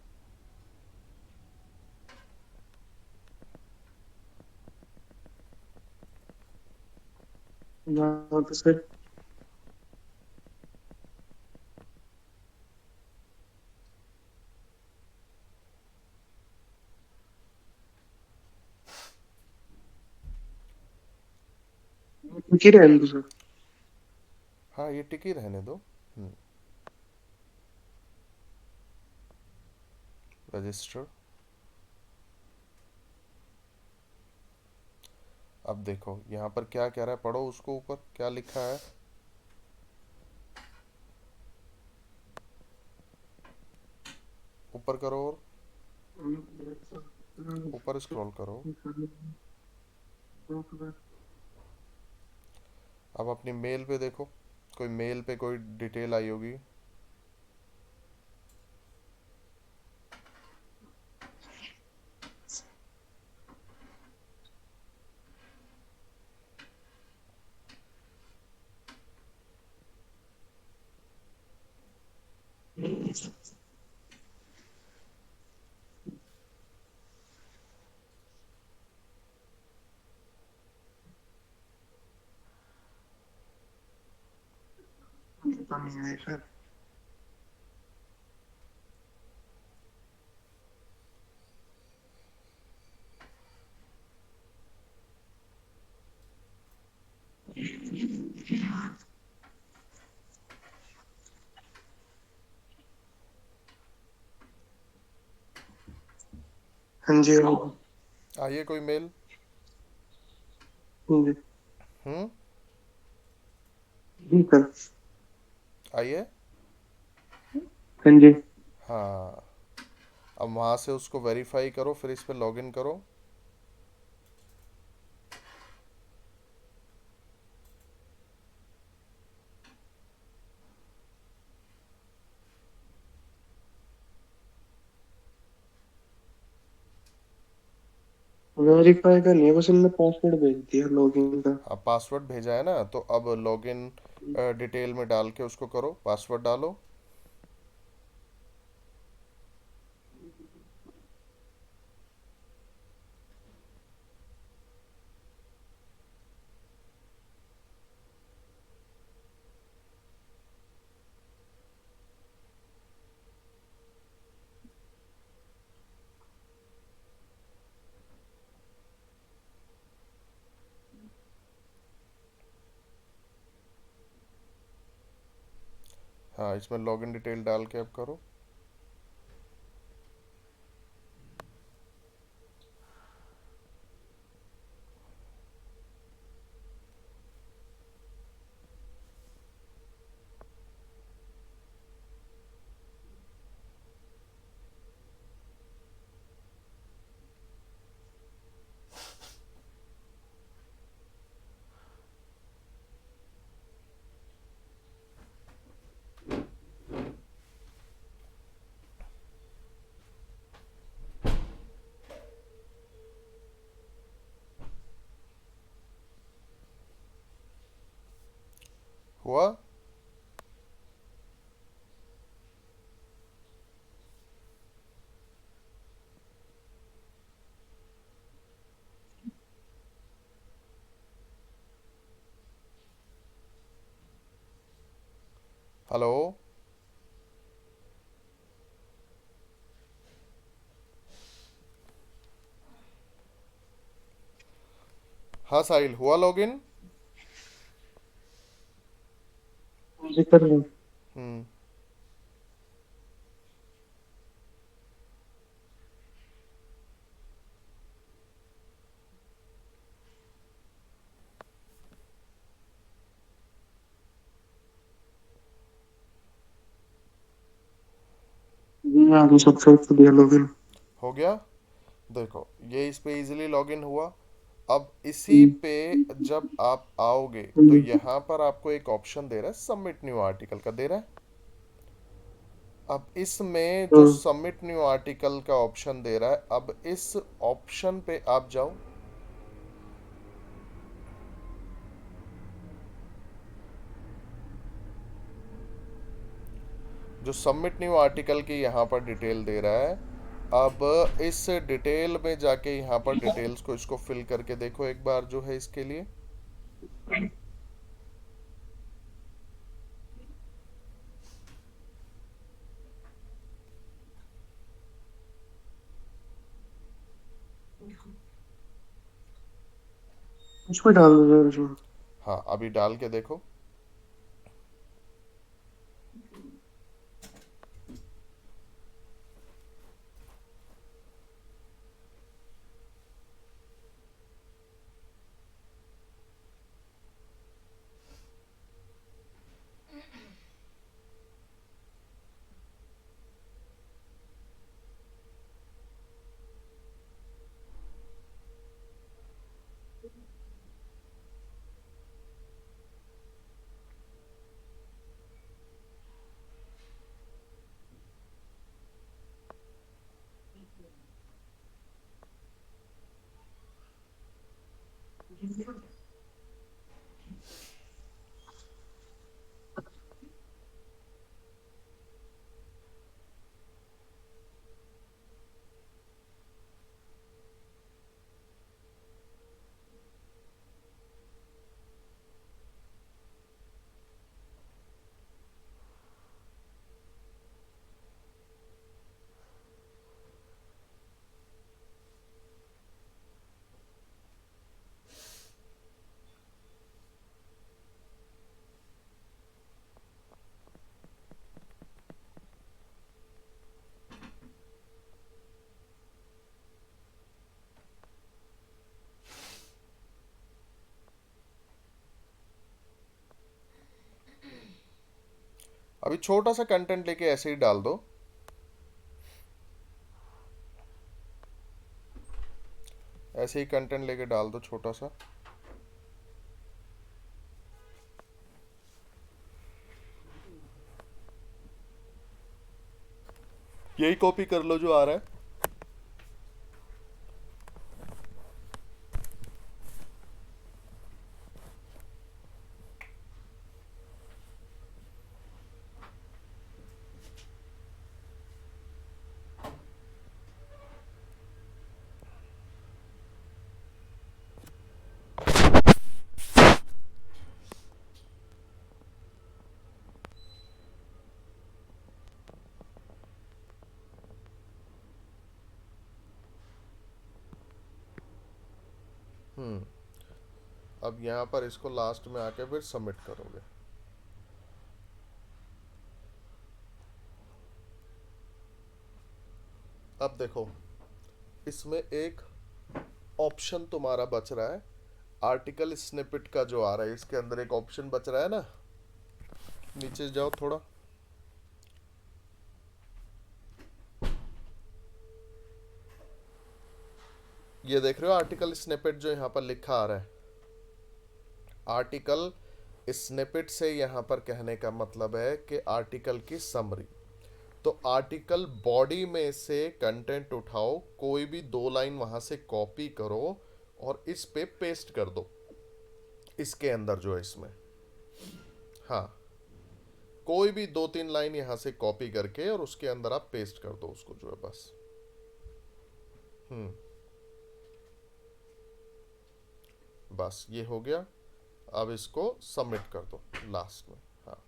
यहाँ पे सर की रहने दो सर।
हाँ, ये टिकी रहने दो। रजिस्टर। अब देखो यहाँ पर क्या कह रहा है, पढ़ो उसको, ऊपर क्या लिखा है। ऊपर करो और ऊपर स्क्रॉल करो। अब अपनी मेल पे देखो, कोई मेल पे कोई डिटेल आई होगी।
पता नहीं है सर। हाँ जी हाँ
आइए कोई मेल।
जी।
हम्म।
जी सर।
आइए।
हाँ जी।
हाँ, अब वहाँ से उसको वेरीफाई करो, फिर इस पे लॉगिन करो।
वेरीफाई का नहीं है, बस इनने पासवर्ड भेज दिया लॉगिन का।
हाँ, पासवर्ड भेजा है ना, तो अब लॉगिन डिटेल में डाल के उसको करो, पासवर्ड डालो। हाँ, इसमें लॉगिन डिटेल डाल के अब करो। हुआ? हेलो? हाँ साहिल, हुआ लॉगिन?
जी कर रहे हैं।
हम्म।
जी हाँ जी सक्सेस दिया लॉगिन।
हो गया। देखो, ये इस पे इजीली लॉगिन हुआ। अब इसी पे जब आप आओगे तो यहाँ पर आपको एक ऑप्शन दे रहा है, सबमिट न्यू आर्टिकल का दे रहा है। अब इसमें जो सबमिट न्यू आर्टिकल का ऑप्शन दे रहा है, अब इस ऑप्शन पे आप जाओ। जो सबमिट न्यू आर्टिकल की यहाँ पर डिटेल दे रहा है। अब इस डिटेल में जाके यहाँ पर डिटेल्स को इसको फिल करके देखो एक बार जो है इसके लिए।
उसको डाल दो सर उसमें।
हाँ, अभी डाल के देखो। अभी छोटा सा कंटेंट लेके ऐसे ही डाल दो। ऐसे ही कंटेंट लेके डाल दो छोटा सा। यही कॉपी कर लो जो आ रहा है। हम्म। अब यहाँ पर इसको लास्ट में आके फिर सबमिट करोगे। अब देखो, इसमें एक ऑप्शन तुम्हारा बच रहा है। आर्टिकल स्निपेट का जो आ रहा है, इसके अंदर एक ऑप्शन बच रहा है ना। नीचे जाओ थोड़ा। ये देख रहे हो आर्टिकल स्निपेट जो यहाँ पर लिखा आ रहा है। आर्टिकल स्निपेट से यहाँ पर कहने का मतलब है कि आर्टिकल की समरी। तो आर्टिकल बॉडी में से कंटेंट उठाओ, कोई भी 2 लाइन वहां से कॉपी करो और इस पे पेस्ट कर दो। इसके अंदर जो है इसमें, हाँ, कोई भी 2-3 लाइन यहाँ से कॉपी करके और उसके अंदर आप पेस्ट कर दो उसको जो है बस। हम्म। बस ये हो गया। अब इसको सबमिट कर दो लास्ट में। हाँ,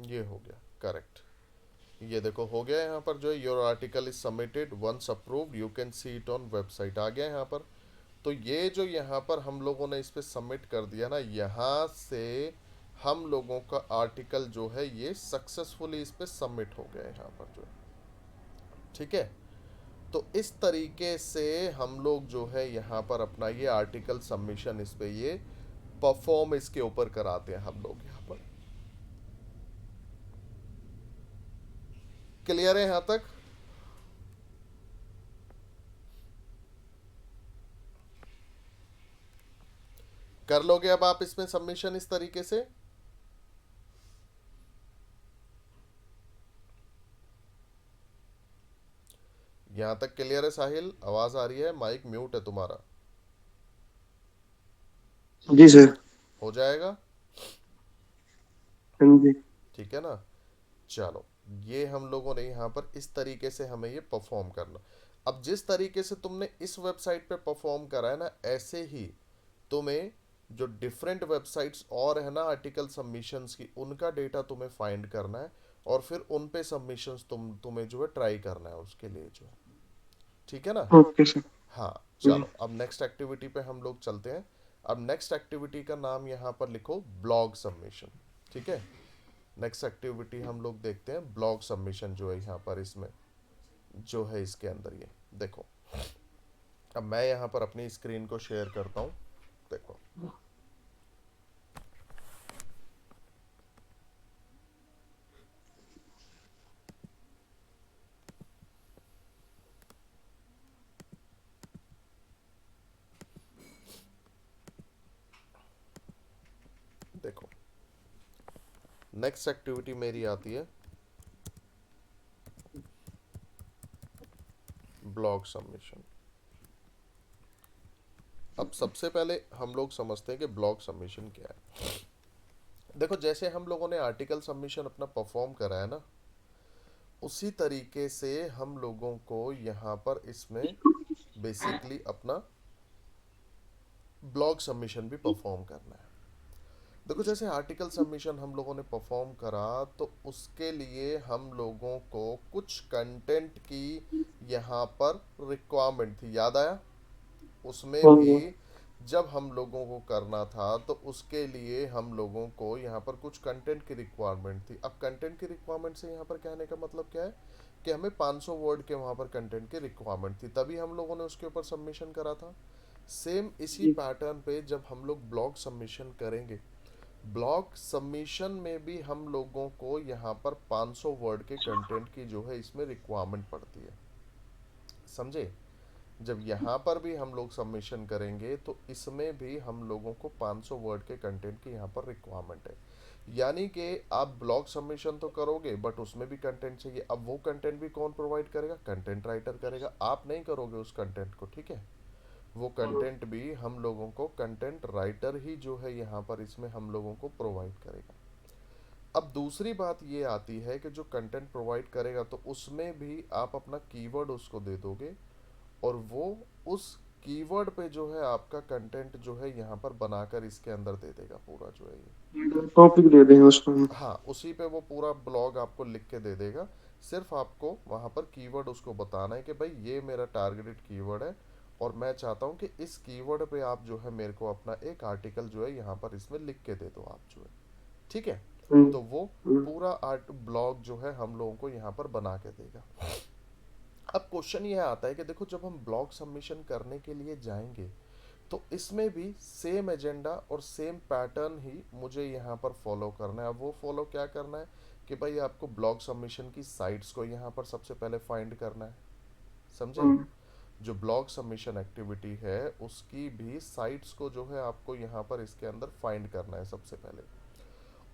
ये हो गया करेक्ट। ये देखो हो गया यहाँ पर जो है, your article is submitted once approved you can see it on website आ गया यहाँ पर। तो ये जो यहाँ पर हम लोगों ने इस पे सबमिट कर दिया ना, यहाँ से हम लोगों का आर्टिकल जो है ये सक्सेसफुली इस पे सबमिट हो गया है यहाँ पर जो है। ठीक है। तो इस तरीके से हम लोग जो है यहाँ पर अपना ये आर्टिकल सबमिशन इस पे ये परफॉर्म इसके ऊपर कराते हैं हम लोग यहाँ पर। क्लियर है यहाँ तक? कर लोगे अब आप इसमें सबमिशन इस तरीके से? यहाँ तक क्लियर है साहिल? आवाज आ रही है? माइक म्यूट है तुम्हारा।
जी सर।
हो जाएगा।
हाँ जी।
ठीक है ना। चलो, ये हम लोगों ने यहाँ पर इस तरीके से हमें ये परफॉर्म करना। अब जिस तरीके से तुमने इस वेबसाइट पे परफॉर्म करा है ना, ऐसे ही तुम्हें जो डिफरेंट वेबसाइट्स और है ना आर्टिकल सबमिशंस की, उनका डेटा तुम्हें फाइंड करना है, और फिर उन पे सबमिशंस तुम्हें जो है ट्राई करना है उसके लिए जो है। ठीक है ना।
Okay sir.
हाँ
जी।
चलो, अब नेक्स्ट एक्टिविटी पे हम लोग चलते हैं। अब नेक्स्ट एक्टिविटी का नाम यहाँ पर लिखो ब्लॉग सबमिशन। ठीक है। नेक्स्ट एक्टिविटी हम लोग देखते हैं ब्लॉग सबमिशन जो है यहाँ पर इसमें जो है इसके अंदर ये देखो। अब मैं यहाँ पर अपनी स्क्रीन को शेयर करता हूँ। देखो, देखो नेक्स्ट एक्टिविटी मेरी आती है ब्लॉग सबमिशन। अब सबसे पहले हम लोग समझते हैं कि ब्लॉग सबमिशन क्या है। देखो, जैसे हम लोगों ने आर्टिकल सबमिशन अपना परफॉर्म करा है ना, उसी तरीके से हम लोगों को यहाँ पर इसमें बेसिकली अपना ब्लॉग सबमिशन भी परफॉर्म करना है। देखो, जैसे आर्टिकल सबमिशन हम लोगों ने परफॉर्म करा, तो उसके लिए हम लोगों को कुछ कंटेंट की यहाँ पर रिक्वायरमेंट थी, याद आया। उसमें
हाँ
भी
जी।
जब हम लोगों को करना था तो उसके लिए हम लोगों को यहाँ पर कुछ कंटेंट की रिक्वायरमेंट थी। अब कंटेंट की रिक्वायरमेंट से यहाँ पर कहने का मतलब क्या है कि हमें 500 वर्ड के वहाँ पर कंटेंट की रिक्वायरमेंट थी, तभी हम लोगों ने उसके ऊपर सबमिशन करा था। सेम इसी
जी।
पैटर्न पे जब हम लोग ब्लॉग सबमिशन करेंगे, ब्लॉग सबमिशन में भी हम लोगों को यहाँ पर 500 वर्ड के कंटेंट की जो है इसमें रिक्वायरमेंट पड़ती है। समझे। जब यहाँ पर भी हम लोग सबमिशन करेंगे तो इसमें भी हम लोगों को 500 वर्ड के कंटेंट की यहाँ पर रिक्वायरमेंट है। यानी कि आप ब्लॉग सबमिशन तो करोगे, बट उसमें भी कंटेंट चाहिए। अब वो कंटेंट भी कौन प्रोवाइड करेगा? कंटेंट राइटर करेगा। आप नहीं करोगे उस कंटेंट को, ठीक है। वो कंटेंट भी हम लोगों को कंटेंट राइटर ही जो है यहाँ पर इसमें हम लोगों को प्रोवाइड करेगा। अब दूसरी बात ये आती है कि जो कंटेंट प्रोवाइड करेगा तो उसमें भी आप अपना कीवर्ड उसको दे दोगे, और वो उस कीवर्ड पे जो है आपका कंटेंट जो है यहाँ पर बनाकर इसके अंदर दे देगा पूरा जो है ये।
टॉपिक दे देंगे उसको हम।
हाँ, उसी पे वो पूरा ब्लॉग आपको लिख के दे देगा। सिर्फ आपको वहाँ पर कीवर्ड उसको बताना है कि भाई ये मेरा टारगेटेड कीवर्ड है, और मैं चाहता हूँ कि इस कीवर्ड पे आप जो है मेरे को अपना एक आर्टिकल जो है यहाँ पर इसमें लिख के दे दो आप जो है। ठीक है।
हम्म।
तो वो
हम्म।
पूरा आर्ट ब्लॉग जो है हम लोगों को यहाँ पर बना के देगा। अब क्वेश्चन ये आता है कि देखो, जब हम ब्लॉग सबमिशन करने के लिए जाएंगे तो इसमें भी सेम एजेंडा और सेम पैटर्न ही मुझे यहाँ पर फॉलो करना है। अब वो फॉलो क्या करना है कि भाई आपको ब्लॉग सबमिशन की साइट्स को यहाँ पर सबसे पहले फाइंड करना है। समझे।
हम्म।
जो ब्लॉग सबमिशन एक्टिविटी है उसकी भी साइट्स को जो है आपको यहाँ पर इसके अंदर फाइंड करना है सबसे पहले।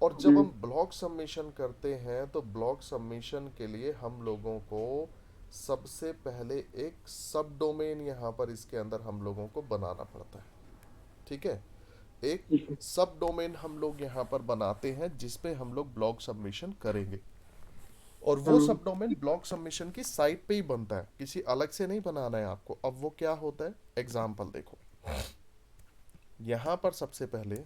और जब
जी।
हम ब्लॉग सबमिशन करते हैं तो ब्लॉग सबमिशन के लिए हम लोगों को सबसे पहले एक सब डोमेन यहाँ पर इसके अंदर हम लोगों को बनाना पड़ता है। ठीक है। एक
ठीक है।
सब डोमेन हम लोग यहाँ पर बनाते हैं जिसपे हम लोग ब्लॉग सबमिशन करेंगे, और वो
हम्म।
सब डोमेन ब्लॉग सबमिशन की साइट पे ही बनता है, किसी अलग से नहीं बनाना है आपको। अब वो क्या होता है, एग्जाम्पल देखो। यहाँ पर सबसे पहले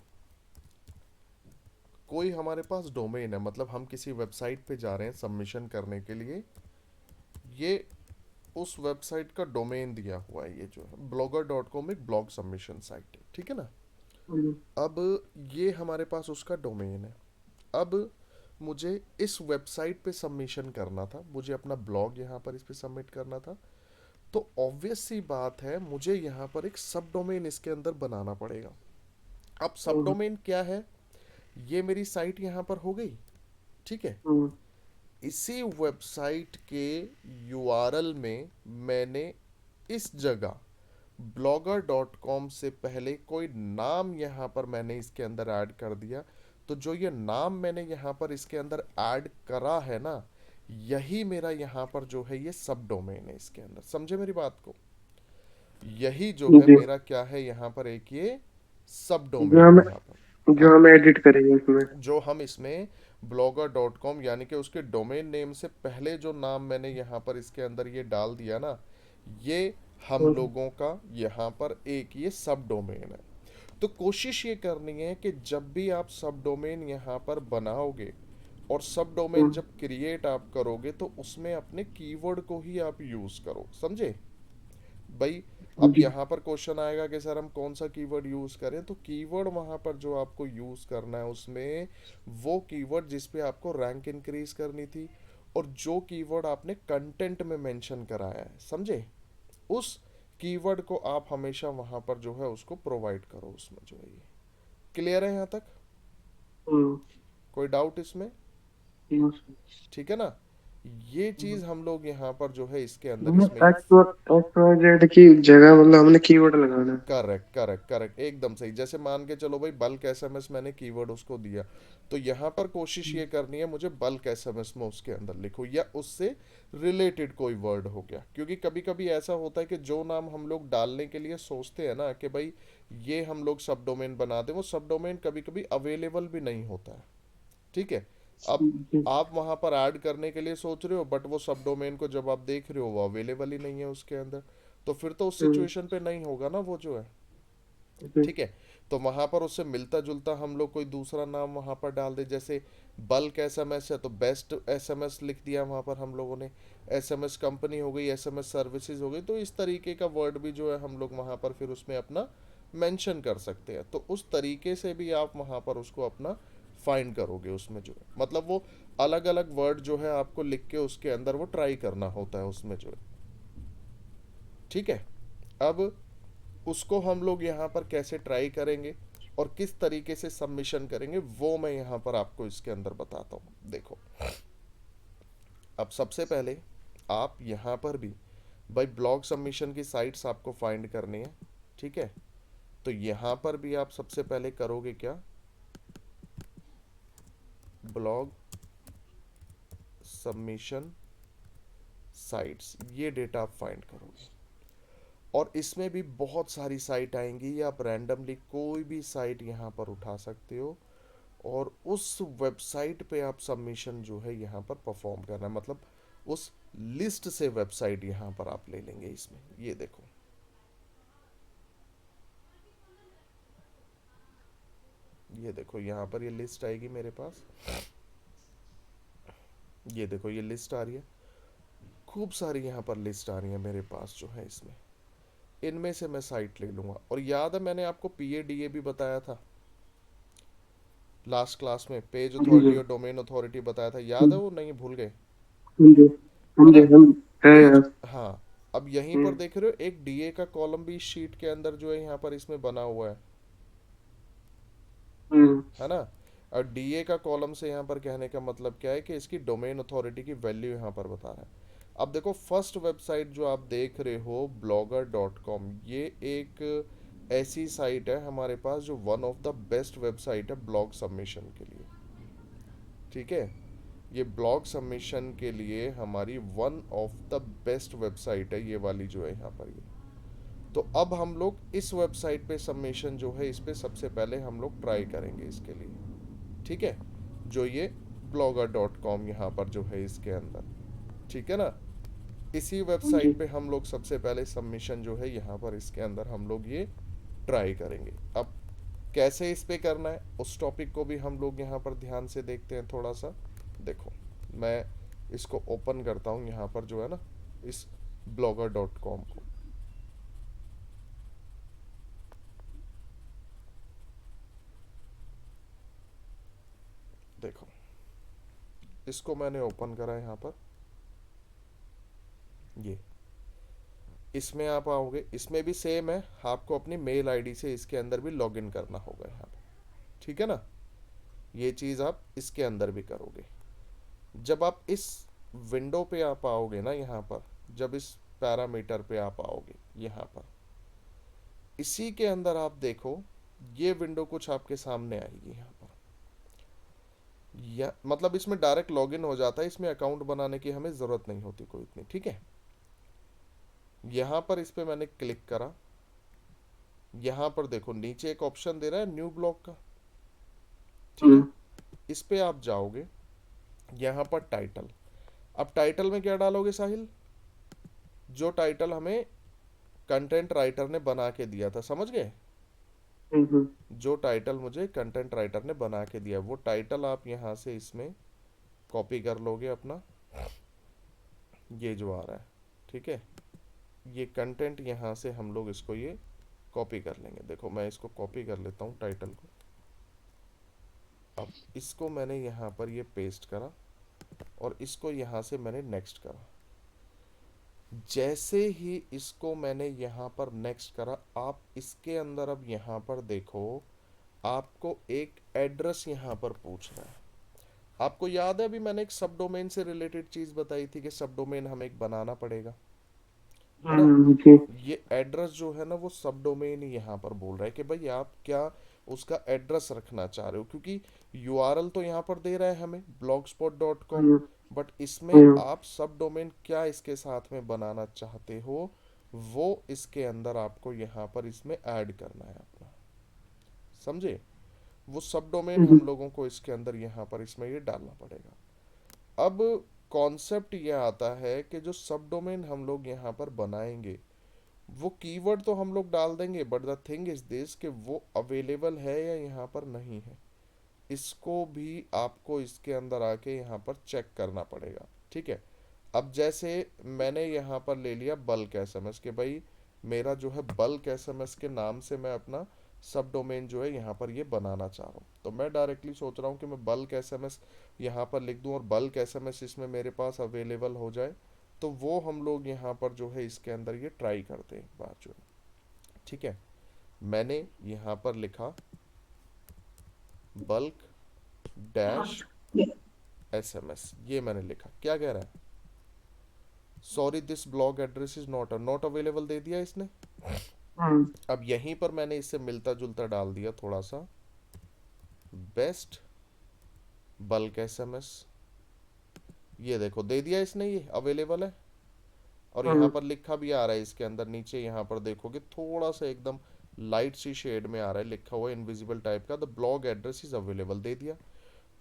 कोई हमारे पास डोमेन है, मतलब हम किसी वेबसाइट पे जा रहे हैं सबमिशन करने के लिए। ये उस वेबसाइट का डोमेन दिया हुआ है, ये जो है blogger.com एक ब्लॉग सबमिशन साइट है, ठीक है ना।
हम्म।
अब ये हमारे पास उसका डोमेन है। अब मुझे इस वेबसाइट पे सबमिशन करना था, मुझे अपना ब्लॉग यहाँ पर इस पे सबमिट करना था। तो ऑब्वियस सी बात है, मुझे यहाँ पर एक सब डोमेन इसके अंदर बनाना पड़ेगा। अब सब
हम्म।
डोमेन क्या है, ये मेरी साइट यहाँ पर हो गई। ठीक है।
हम्म।
इसी वेबसाइट के यूआरएल में मैंने इस जगह blogger.com से पहले कोई नाम यहाँ पर मैंने इसके अंदर ऐड कर दिया। तो जो ये नाम मैंने यहाँ पर इसके अंदर ऐड करा है ना, यही मेरा यहाँ पर जो है ये सब डोमेन है इसके अंदर। समझे मेरी बात को। यही जो है
जी।
मेरा क्या है यहाँ पर, एक ये सब
जो
डोमेन है
हम
यहाँ पर।
जो
हाँ,
हम एडिट करेंगे उसमें।
जो हम इसमें ब्लॉगर डॉट कॉम, यानी कि उसके डोमेन नेम से पहले जो नाम मैंने यहाँ पर इसके अंदर ये डाल दिया ना, ये हम लोगों का यहाँ पर एक ये सब डोमेन है। तो कोशिश ये करनी है कि जब भी आप सब डोमेन यहाँ पर बनाओगे और सब डोमेन
हम्म,
जब क्रिएट आप करोगे तो उसमें अपने कीवर्ड को ही आप यूज करो, समझे भाई। अब
जी।
यहाँ पर क्वेश्चन आएगा कि सर हम कौन सा कीवर्ड यूज करें, तो कीवर्ड वहाँ पर जो आपको यूज करना है उसमें वो कीवर्ड जिस पे आपको रैंक इंक्रीज करनी थी, और जो कीवर्ड आपने कंटेंट में मेंशन कराया है, समझे, उस कीवर्ड को आप हमेशा वहाँ पर जो है उसको प्रोवाइड करो उसमें जो है ये। क्लियर है यहाँ तक?
हम्म,
कोई डाउट इसमें?
हम्म,
ठीक है ना? ये चीज हम लोग यहाँ पर जो है इसके अंदर
हम्म।
इसमें ये
XYZ की जगह मतलब हमने कीवर्ड लगाना है।
करेक्ट करेक्ट करेक्ट एकदम सही। जैसे मान के चलो भाई बल्क एसएमएस मैंने कीवर्ड उसको दिया, तो यहाँ पर कोशिश ये करनी है मुझे बल्क एसएमएस में उसके अंदर लिखो या उससे रिलेटेड कोई वर्ड हो गया, क्योंकि कभी कभी ऐसा होता है कि जो नाम हम लोग डालने के लिए सोचते हैं ना कि भाई ये हम लोग सब डोमेन बना दें, वो सब डोमेन कभी कभी अवेलेबल भी नहीं होता है। ठीक है। अब
जी।
आप वहां पर ऐड करने के लिए सोच रहे हो, बट वो सब डोमेन को जब आप देख रहे हो वो अवेलेबल ही नहीं है उसके अंदर, तो फिर तो उस
हम्म,
सिचुएशन पे नहीं होगा ना वो जो है।
जी।
ठीक है। तो वहां पर उससे मिलता जुलता हम लोग कोई दूसरा नाम वहां पर डाल दे, जैसे बल्क एसएमएस है तो बेस्ट एसएमएस लिख दिया वहां पर हम लोगों ने, एसएमएस कंपनी हो गई, एसएमएस सर्विसेज हो गई, तो इस तरीके का वर्ड भी जो है हम लोग वहां पर फिर उसमें अपना मेंशन कर सकते हैं। तो उस तरीके से भी आप वहां पर उसको अपना फाइंड करोगे उसमें जो है, मतलब वो अलग अलग वर्ड जो है आपको लिख के उसके अंदर वो ट्राई करना होता है उसमें जो है। ठीक है। अब उसको हम लोग यहाँ पर कैसे ट्राई करेंगे और किस तरीके से सबमिशन करेंगे वो मैं यहाँ पर आपको इसके अंदर बताता हूँ। देखो, अब सबसे पहले आप यहाँ पर भी भाई ब्लॉग सबमिशन की साइट्स आपको फाइंड करनी है। ठीक है। तो यहाँ पर भी आप सबसे पहले करोगे क्या, ब्लॉग सबमिशन साइट्स, ये डेटा आप फाइंड करोगे, और इसमें भी बहुत सारी साइट आएंगी, या आप रैंडमली कोई भी साइट यहाँ पर उठा सकते हो और उस वेबसाइट पे आप सबमिशन जो है यहाँ पर परफॉर्म करना है, मतलब उस लिस्ट से वेबसाइट यहाँ पर आप ले लेंगे इसमें। ये देखो, ये देखो यहाँ पर ये लिस्ट आएगी मेरे पास, ये देखो ये लिस्ट आ रही है, खूब सारी यहाँ पर लिस्ट आ रही है मेरे पास जो है इसमें। इनमें से मैं साइट ले लूँगा, और याद है मैंने आपको पीएडीए भी बताया था लास्ट क्लास में, पेज
हाँ जी।
अथॉरिटी और डोमेन अथॉरिटी बताया था, याद है
हम्म,
वो? नहीं भूल गए?
हाँ जी।
है
हाँ जी,
ना?
हम है
पेज,
यार।
हाँ। अब यहीं पर
हम्म,
देख रहे हो एक डीए का कॉलम भी इस शीट के अंदर जो है यहाँ पर इसमें बना हुआ
हम्म,
है ना? और डीए का कॉलम से यहाँ पर कहने का मतलब क्या है कि इसकी डोमेन अथॉरिटी की वैल्यू यहाँ पर बता रहा है। अब देखो फर्स्ट वेबसाइट जो आप देख रहे हो ब्लॉगर डॉट कॉम, ये एक ऐसी साइट है हमारे पास जो one of the best website है ब्लॉग सबमिशन के लिए। ठीक है। ये ब्लॉग सबमिशन के लिए हमारी one of the best website है ये वाली जो है यहाँ पर ये। तो अब हम लोग इस वेबसाइट पे सबमिशन जो है इस पे सबसे पहले हम लोग ट्राई करेंगे इसके लिए। ठीक है। जो ये ब्लॉगर डॉट कॉम यहाँ पर जो है इसके अंदर, ठीक है ना, इसी
हाँ जी।
वेबसाइट पे हम लोग सबसे पहले सबमिशन जो है यहाँ पर इसके अंदर हम लोग ये ट्राई करेंगे। अब कैसे इस पे करना है उस टॉपिक को भी हम लोग यहाँ पर ध्यान से देखते हैं थोड़ा सा। देखो, मैं इसको ओपन करता हूँ यहाँ पर जो है ना, इस ब्लॉगर डॉट कॉम को। देखो, इसको मैंने ओपन करा है यहाँ पर, ये इसमें आप आओगे, इसमें भी सेम है, आपको अपनी मेल आईडी से इसके अंदर भी लॉगिन करना होगा यहाँ पे। ठीक है ना? ये चीज़ आप इसके अंदर भी करोगे। जब आप इस विंडो पे आप आओगे ना यहाँ पर, जब इस पैरामीटर पे आप आओगे यहाँ पर, इसी के अंदर आप देखो ये विंडो कुछ आपके सामने आएगी यहाँ पर, या मतलब इसमें डायरेक्ट लॉगिन हो जाता है, इसमें अकाउंट बनाने की हमें ज़रूरत नहीं होती कोई इतनी। ठीक है। यहाँ पर इस पे मैंने क्लिक करा, यहाँ पर देखो नीचे एक ऑप्शन दे रहा है न्यू ब्लॉग का। ठीक है।
हम्म,
इस पे आप जाओगे, यहाँ पर टाइटल। अब टाइटल में क्या डालोगे साहिल? जो टाइटल हमें कंटेंट राइटर ने बना के दिया था, समझ गए?
हम्म।
जो टाइटल मुझे कंटेंट राइटर ने बना के दिया, वो टाइटल आप यहाँ से इसमें कॉपी कर लोगे अपना, ये जो आ रहा है, ठीक है। ये कंटेंट यहाँ से हम लोग इसको ये कॉपी कर लेंगे। देखो मैं इसको कॉपी कर लेता हूँ टाइटल को। अब इसको मैंने यहाँ पर ये पेस्ट करा और इसको यहाँ से मैंने नेक्स्ट करा। जैसे ही इसको मैंने यहाँ पर नेक्स्ट करा, आप इसके अंदर अब यहाँ पर देखो, आपको एक एड्रेस यहाँ पर पूछ रहा है। आपको याद है अभी मैंने एक सब डोमेन से रिलेटेड चीज बताई थी कि सब डोमेन हमें एक बनाना पड़ेगा, है ना?
जी।
ये एड्रेस जो है ना, वो सब डोमेन ही यहाँ पर बोल रहा है कि भाई आप क्या उसका एड्रेस रखना चाह रहे हो, क्योंकि यूआरएल तो यहाँ पर दे रहा है हमें blogspot.com,
हम्म।
बट इसमें
हम्म।
आप सब डोमेन क्या इसके साथ में बनाना चाहते हो, वो इसके अंदर आपको यहाँ पर इसमें ऐड करना है अपना, समझे? वो सब डोमेन हम लोगों को इसके अंदर यहाँ पर इसमें ये डालना पड़ेगा। अब कॉन्सेप्ट ये आता है कि जो सब डोमेन हम लोग यहाँ पर बनाएंगे, वो कीवर्ड तो हम लोग डाल देंगे, but the thing is this कि वो अवेलेबल है या यहाँ पर नहीं है, इसको भी आपको इसके अंदर आके यहाँ पर चेक करना पड़ेगा, ठीक है। अब जैसे मैंने यहाँ पर ले लिया बल्क एसएमएस के भाई, मेरा जो है बल्क एसएमएस के नाम से मैं अपना सब डोमेन जो है यहाँ पर ये बनाना चाह रहा हूँ, तो मैं डायरेक्टली सोच रहा हूँ कि मैं बल्क एसएमएस यहाँ पर लिख दूँ और बल्क एसएमएस इसमें मेरे पास अवेलेबल हो जाए। तो वो हम लोग यहाँ पर जो है इसके अंदर ये ट्राई करते हैं एक बार जो है, ठीक है। मैंने यहाँ पर लिखा बल्क डैश एसएमएस, ये मैंने लिखा, क्या कह रहा है? Sorry this blog address is not available दे दिया इसने। अब यहीं पर मैंने इससे मिलता जुलता डाल दिया थोड़ा सा, बेस्ट बल्क एसएमएस, ये देखो दे दिया इसने, ये अवेलेबल है। और यहाँ पर लिखा भी आ रहा है इसके अंदर नीचे, यहाँ पर देखोगे थोड़ा सा एकदम लाइट सी शेड में आ रहा है, लिखा हुआ है इनविजिबल टाइप का, the blog address is available दे दिया।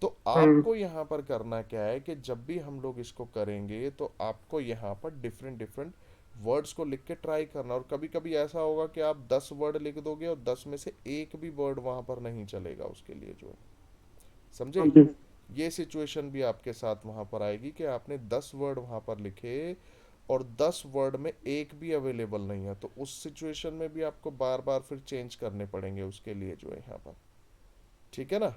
तो आपको यहाँ पर करना क्या है कि जब भी हम लोग इसको करेंगे तो आपको यहाँ पर डिफरेंट डिफरेंट वर्ड्स को लिख के ट्राई करना। और कभी कभी ऐसा होगा कि आप 10 वर्ड लिख दोगे और 10 में से एक भी वर्ड वहां पर नहीं चलेगा उसके लिए जो है, समझे? ये सिचुएशन भी आपके साथ वहां पर आएगी कि आपने 10 वर्ड वहां पर लिखे और 10 वर्ड में एक भी अवेलेबल नहीं है, तो उस सिचुएशन में भी आपको बार बार फिर चेंज करने पड़ेंगे उसके लिए जो है यहाँ पर, ठीक है ना?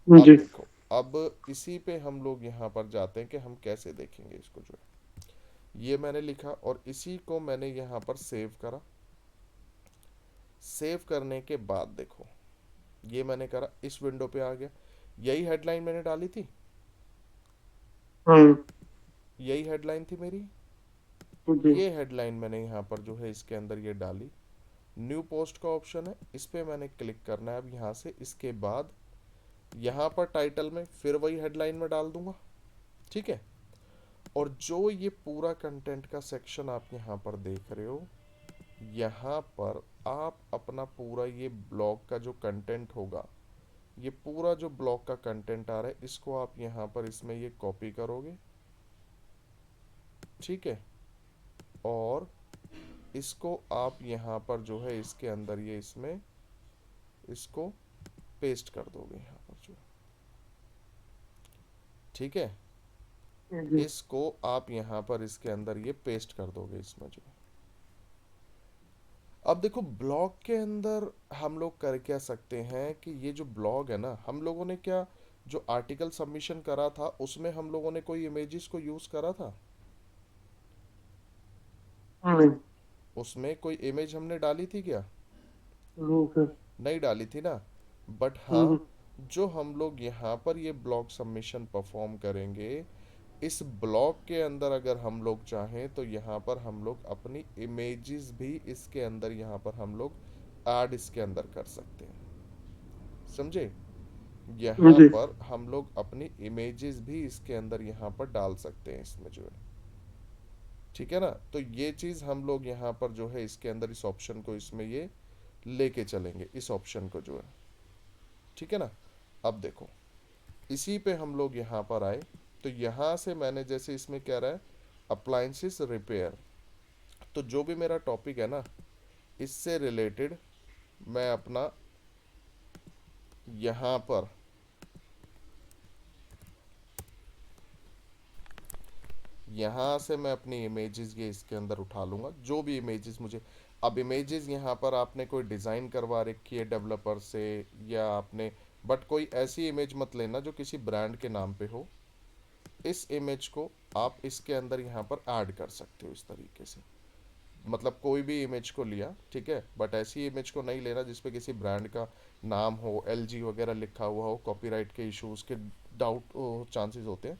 अब
जी।
देखो, अब इसी पे हम लोग यहाँ पर जाते हैं कि हम कैसे देखेंगे इसको जो है। ये मैंने लिखा और इसी को मैंने यहाँ पर सेव करा। सेव करने के बाद देखो, ये मैंने करा, इस विंडो पे आ गया, यही हेडलाइन मैंने डाली थी, यही हेडलाइन थी मेरी,
जी।
ये हेडलाइन मैंने यहाँ पर जो है इसके अंदर ये डाली। न्यू पोस्ट का ऑप्शन है, इस पे मैंने क्लिक करना है अब यहाँ से। इसके बाद यहाँ पर टाइटल में फिर वही हेडलाइन में डाल दूंगा, ठीक है। और जो ये पूरा कंटेंट का सेक्शन आप यहाँ पर देख रहे हो, यहाँ पर आप अपना पूरा ये ब्लॉग का जो कंटेंट होगा, ये पूरा जो ब्लॉग का कंटेंट आ रहा है, इसको आप यहाँ पर इसमें ये कॉपी करोगे, ठीक है। और इसको आप यहाँ पर जो है इसके अंदर ये इसमें इसको पेस्ट कर दोगे यहाँ पर जो, ठीक है।
जी।
इसको आप यहाँ पर इसके अंदर ये पेस्ट कर दोगे इसमें जो। अब देखो ब्लॉग के अंदर हम लोग कर क्या सकते हैं कि ये जो ब्लॉग है ना, हम लोगों ने क्या जो आर्टिकल सबमिशन करा था उसमें हम लोगों ने कोई इमेजेस को यूज करा था?
नहीं।
उसमें कोई इमेज हमने डाली थी क्या?
नहीं सर।
नहीं डाली थी ना। बट हाँ, जो हम लोग यहाँ पर ये ब्लॉग सबमिशन परफॉर्म करेंगे, इस ब्लॉग के अंदर अगर हम लोग चाहें तो यहाँ पर हम लोग अपनी इमेजेस भी इसके अंदर यहाँ पर हम लोग ऐड इसके अंदर कर सकते हैं, समझे? यहाँ
जी।
पर हम लोग अपनी इमेजेस भी इसके अंदर यहाँ पर डाल सकते हैं इसमें जो है, ठीक है ना। तो ये चीज़ हम लोग यहाँ पर जो है इसके अंदर इस ऑप्शन को इसमें ये लेके चलेंगे, इस ऑप्शन को जो है, ठीक है ना। अब देखो, इसी पे हम लोग यहाँ पर आए, तो यहाँ से मैंने जैसे इसमें क्या रहा है, अप्लायंसेस रिपेयर, तो जो भी मेरा टॉपिक है ना, इससे रिलेटेड मैं अपना यहाँ पर, यहाँ से मैं अपनी इमेजेस ये इसके अंदर उठा लूँगा, जो भी इमेजेस मुझे, अब इमेजेस यहाँ पर आपने कोई डिज़ाइन करवा रखी है डेवलपर से, या आपने, बट कोई ऐसी इमेज मत लेना जो किसी ब्रांड के नाम पे हो। इस इमेज को आप इसके अंदर यहाँ पर ऐड कर सकते हो इस तरीके से, मतलब कोई भी इमेज को लिया, ठीक है, बट ऐसी इमेज को नहीं लेना जिसपे किसी ब्रांड का नाम हो, एलजी वगैरह लिखा हुआ हो, कॉपीराइट के इश्यूज के डाउट चांसेस होते हैं।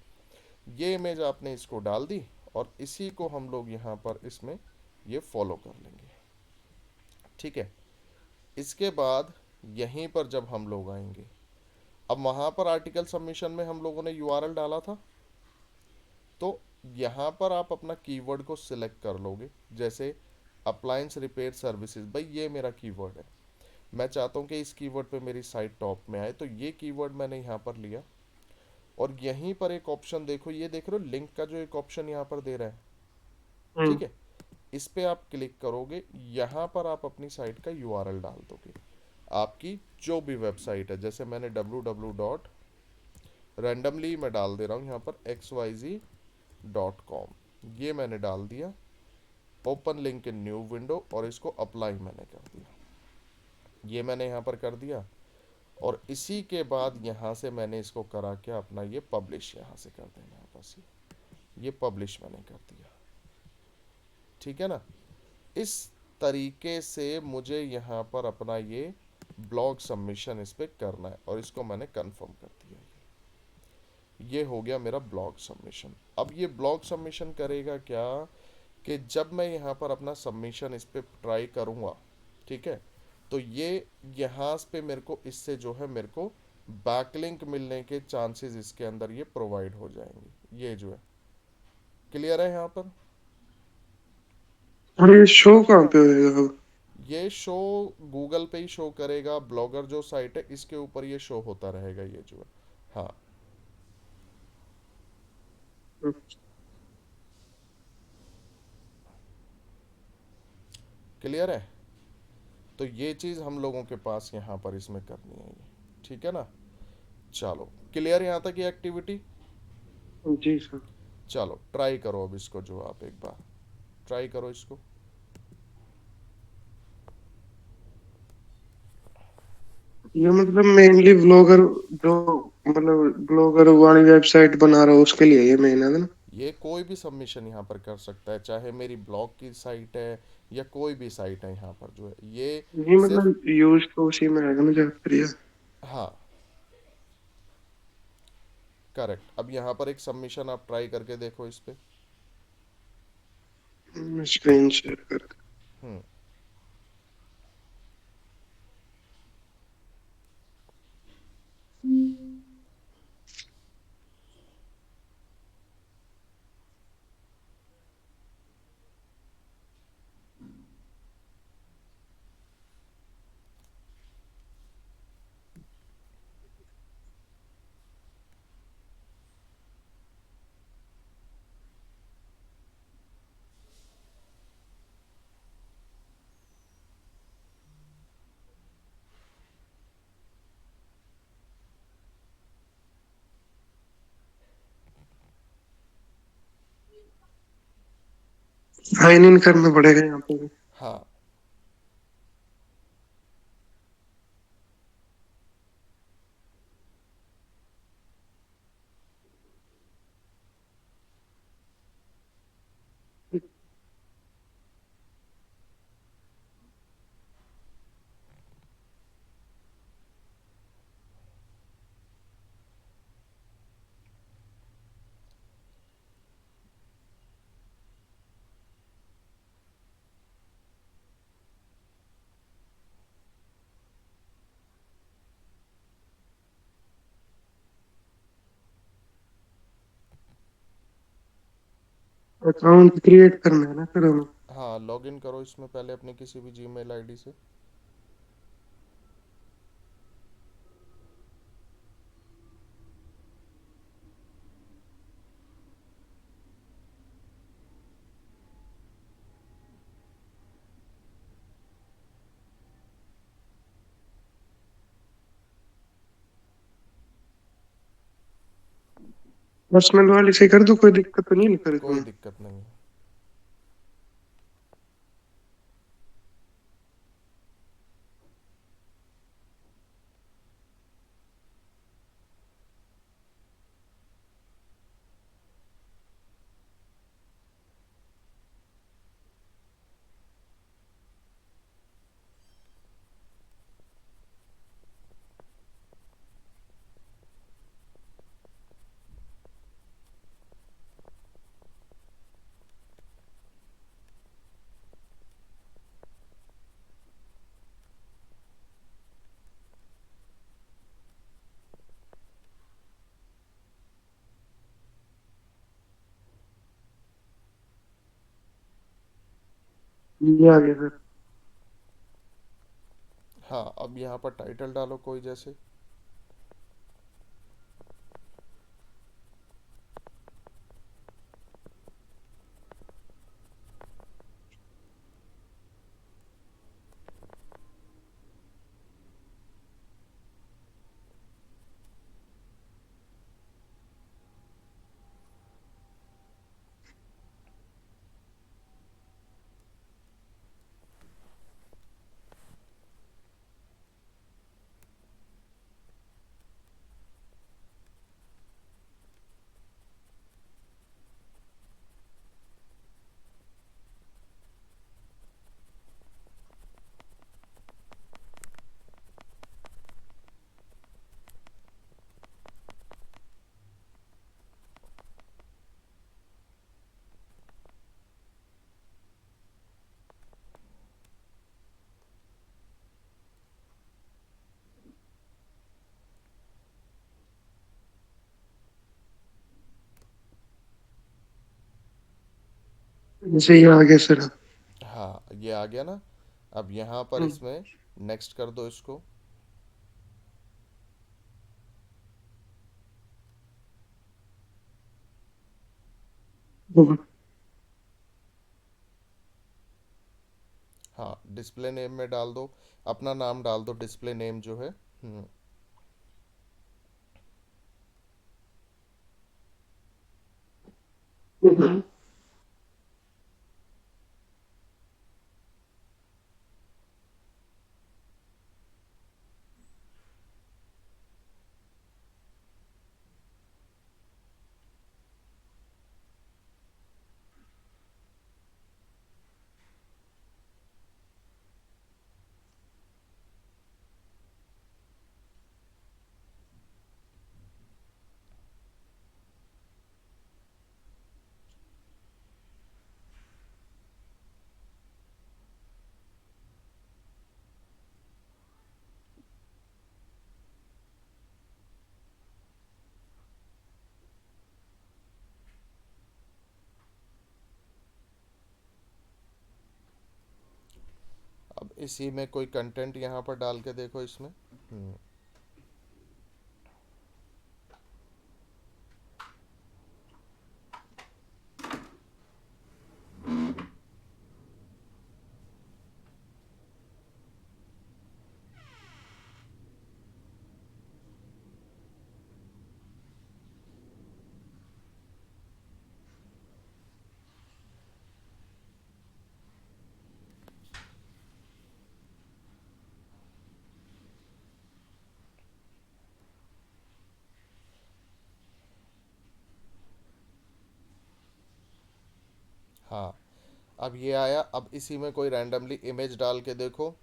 ये इमेज आपने इसको डाल दी, और इसी को हम लोग यहाँ पर इसमें ये फॉलो कर लेंगे, ठीक है। इसके बाद यहीं पर जब हम लोग आएंगे, अब वहाँ पर आर्टिकल सबमिशन में हम लोगों ने यूआरएल डाला था, तो यहाँ पर आप अपना कीवर्ड को सिलेक्ट कर लोगे, जैसे अप्लायंस रिपेयर सर्विसेज, भाई ये मेरा कीवर्ड है, मैं चाहता हूँ कि इस कीवर्ड पे मेरी साइट टॉप में आए, तो ये कीवर्ड मैंने यहाँ पर लिया। और यहीं पर एक ऑप्शन देखो, ये देख रहे हो लिंक का जो एक ऑप्शन यहाँ पर दे रहा है,
हम्म।
ठीक है, इस पे आप क्लिक करोगे, यहाँ पर आप अपनी साइट का यूआरएल डाल दोगे, आपकी जो भी वेबसाइट है, जैसे मैंने www. रैंडमली मैं डाल दे रहा हूँ यहाँ पर xyz.com, ये मैंने डाल दिया, open link in new window, और इसको अप्लाई मैंने कर दिया, ये मैंने यहाँ पर कर दिया। और इसी के बाद यहाँ से मैंने इसको करा क्या, अपना ये पब्लिश यहाँ से कर देना है, बस ये पब्लिश मैंने कर दिया, ठीक है ना। इस तरीके से मुझे यहाँ पर अपना ये ब्लॉग सबमिशन इस पे करना है, और इसको मैंने कंफर्म कर दिया, ये हो गया मेरा ब्लॉग सबमिशन। अब ये ब्लॉग सबमिशन करेगा क्या, कि जब मैं यहाँ पर अपना सबमिशन इस पे ट्राई करूँगा, ठीक है, तो ये यहाँ पे मेरे को इससे जो है मेरे को बैकलिंक मिलने के चांसेस इसके अंदर ये प्रोवाइड हो जाएंगे, ये जो है, क्लियर है यहाँ पर।
और ये शो कहाँ पे होएगा अब?
ये शो गूगल पे ही शो करेगा, ब्लॉगर जो साइट है इसके ऊपर ये शो होता रहेगा, ये जो है, हाँ, क्लियर है। तो ये चीज़ हम लोगों के पास यहाँ पर इसमें करनी है ये, ठीक है ना। चलो, क्लियर यहाँ तक ये एक्टिविटी।
जी सर।
चलो ट्राई करो अब इसको, जो आप एक बार ट्राई करो इसको।
ये मतलब मेनली ब्लॉगर, जो मतलब ब्लॉगर वाली वेबसाइट बना रहा हो उसके लिए ये मेन है ना?
ये कोई भी सबमिशन यहाँ पर कर सकता है, चाहे मेरी ब्लॉग की साइट है या कोई भी साइट है, यहाँ पर जो है ये
नहीं
सिर्फ,
मतलब यूज तो उसी में आएगा ना ज्यादातर ये।
हाँ, करेक्ट। अब यहाँ पर एक सबमिशन आप ट्राई करके देखो इस पे।
स्क्रीन शेयर कर।
हम्म।
साइन इन करना पड़ेगा यहाँ पे भी।
हाँ,
अकाउंट क्रिएट करना है ना फिर हमें?
हाँ, लॉगिन करो इसमें पहले अपने किसी भी जीमेल आईडी से।
पर्सनल वाली से कर दूं, कोई दिक्कत तो नहीं ना फिर
कोई
इसमें?
दिक्कत नहीं है।
ये आ गया सर।
हाँ, अब यहाँ पर टाइटल डालो कोई जैसे।
जैसे ये आ गया सर।
हाँ, ये आ गया ना। अब यहाँ पर
हम्म।
इसमें नेक्स्ट कर दो इसको।
हम्म।
हाँ, डिस्प्ले नेम में डाल दो, अपना नाम डाल दो, डिस्प्ले नेम जो है।
हम्म।
अब इसी में कोई कंटेंट यहाँ पर डाल के देखो इसमें। हाँ, अब ये आया, अब इसी में कोई रैंडमली इमेज डाल के देखो।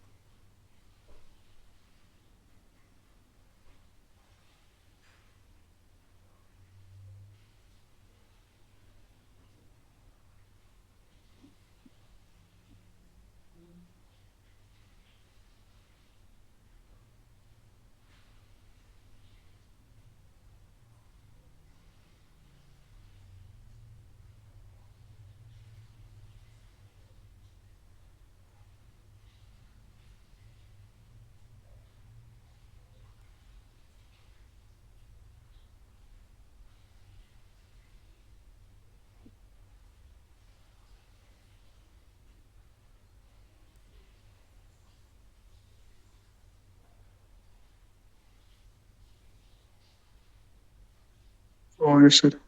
और सर।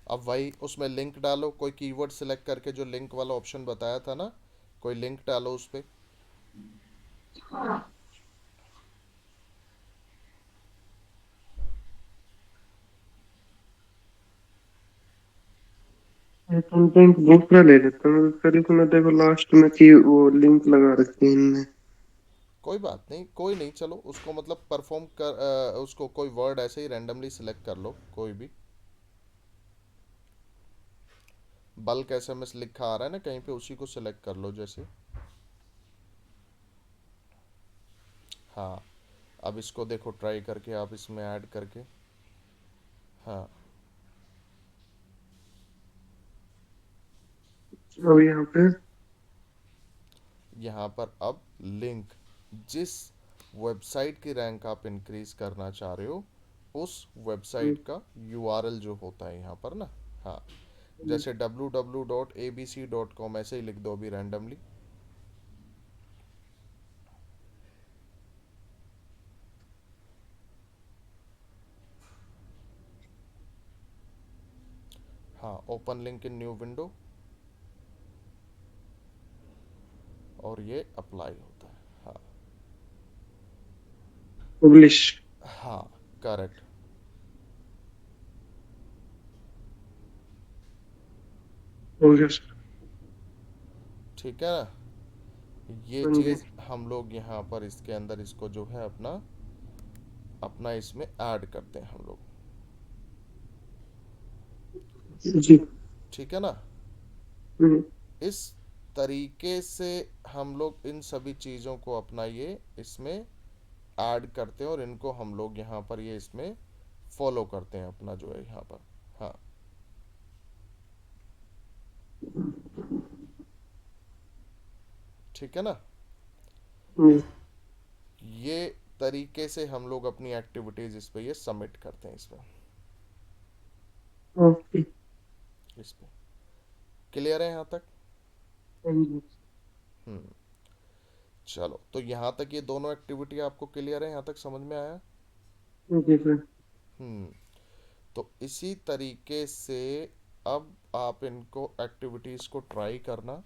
अब वही उसमें लिंक डालो, कोई कीवर्ड सिलेक्ट करके जो लिंक वाला ऑप्शन बताया था ना, कोई लिंक डालो उस पे।
कंटेंट दूसरा ले लेता हूँ फिर इसमें देखो लास्ट में कि वो लिंक लगा रखी है इनने।
कोई बात नहीं, कोई नहीं, चलो उसको मतलब परफॉर्म कर, उसको कोई वर्ड ऐसे ही रैंडमली सिलेक्ट कर लो कोई भी। बल्क एसएमएस लिखा आ रहा है ना कहीं पे, उसी को सिलेक्ट कर लो जैसे। हाँ, अब इसको देखो ट्राई करके आप इसमें ऐड करके। हाँ,
अब यहाँ पे
यहाँ पर अब लिंक, जिस वेबसाइट की रैंक आप इंक्रीज करना चाह रहे हो उस वेबसाइट का यूआरएल जो होता है यहाँ पर ना। हाँ, जैसे www.abc.com ऐसे ही लिख दो अभी रैंडमली। हाँ, open link in new window, और ये अप्लाई होता है। हाँ।
पब्लिश
हाँ, करेक्ट।
हो गया सर।
ठीक है ना, ये
हाँ जी।
चीज़ हम लोग यहाँ पर इसके अंदर इसको जो है अपना अपना इसमें ऐड करते हैं हम लोग।
जी।
ठीक है ना,
हम्म।
इस तरीके से हम लोग इन सभी चीज़ों को अपना ये इसमें ऐड करते हैं, और इनको हम लोग यहाँ पर ये इसमें फॉलो करते हैं अपना जो है यहाँ पर। हाँ, ठीक है ना,
हम्म।
ये तरीके से हम लोग अपनी एक्टिविटीज़ इस पे ये सबमिट करते हैं इसमें।
ओके।
इस पे क्लियर है यहाँ तक?
हाँ जी।
हम्म। चलो, तो यहाँ तक ये दोनों एक्टिविटी आपको क्लियर है, यहाँ तक समझ में आया?
Okay sir.
हम्म। तो इसी तरीके से अब आप इनको एक्टिविटीज़ को ट्राई करना,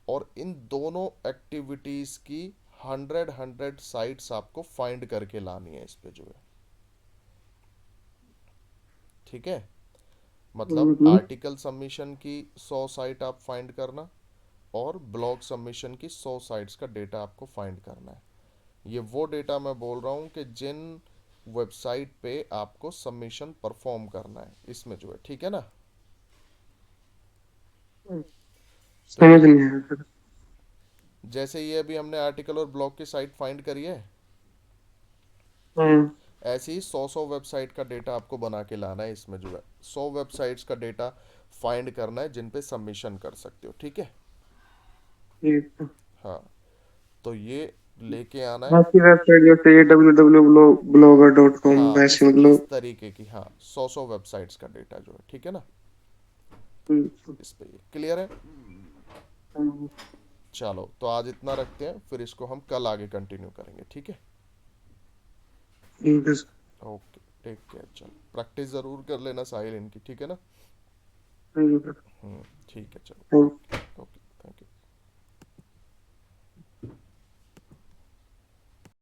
और इन दोनों एक्टिविटीज़ की 100 साइट्स आपको फाइंड करके लानी है इस पे जो है। ठीक है, मतलब आर्टिकल सबमिशन की 100 साइट आप फाइंड करना, और ब्लॉग सबमिशन की 100 साइट्स का डेटा आपको फाइंड करना है। ये वो डेटा मैं बोल रहा हूँ कि जिन वेबसाइट पे आपको सबमिशन परफॉर्म करना है इसमें जो है, ठीक है ना। तो
समझ
ये
नहीं आया सर।
जैसे ये अभी हमने आर्टिकल और ब्लॉग की साइट फाइंड करी है,
हाँ।
ऐसे ही 100 वेबसाइट का डेटा आपको बना के लाना है इसमें जो है। 100 वेबसाइट्स का डेटा फाइंड करना है जिन पे सबमिशन कर सकते हो, ठीक है।
ठीक है।
हाँ, तो ये लेके आना है।
बाकी वेबसाइट जैसे ये www.blogger.com
हाँ,
वैसे
इस
मतलब।
तरीके की, हाँ, 100 वेबसाइट्स का डेटा जो है, ठीक है ना।
हम्म।
इस पे ये क्लियर है?
हाँ,
चलो, तो आज इतना रखते हैं, फिर इसको हम कल आगे कंटिन्यू करेंगे, ठीक है।
ठीक है सर।
ओके, टेक केयर, चलो प्रैक्टिस ज़रूर कर लेना साहिल इनकी, ठीक है ना।
ठीक है सर।
ठीक है, चलो,
thank
okay okay, thank you.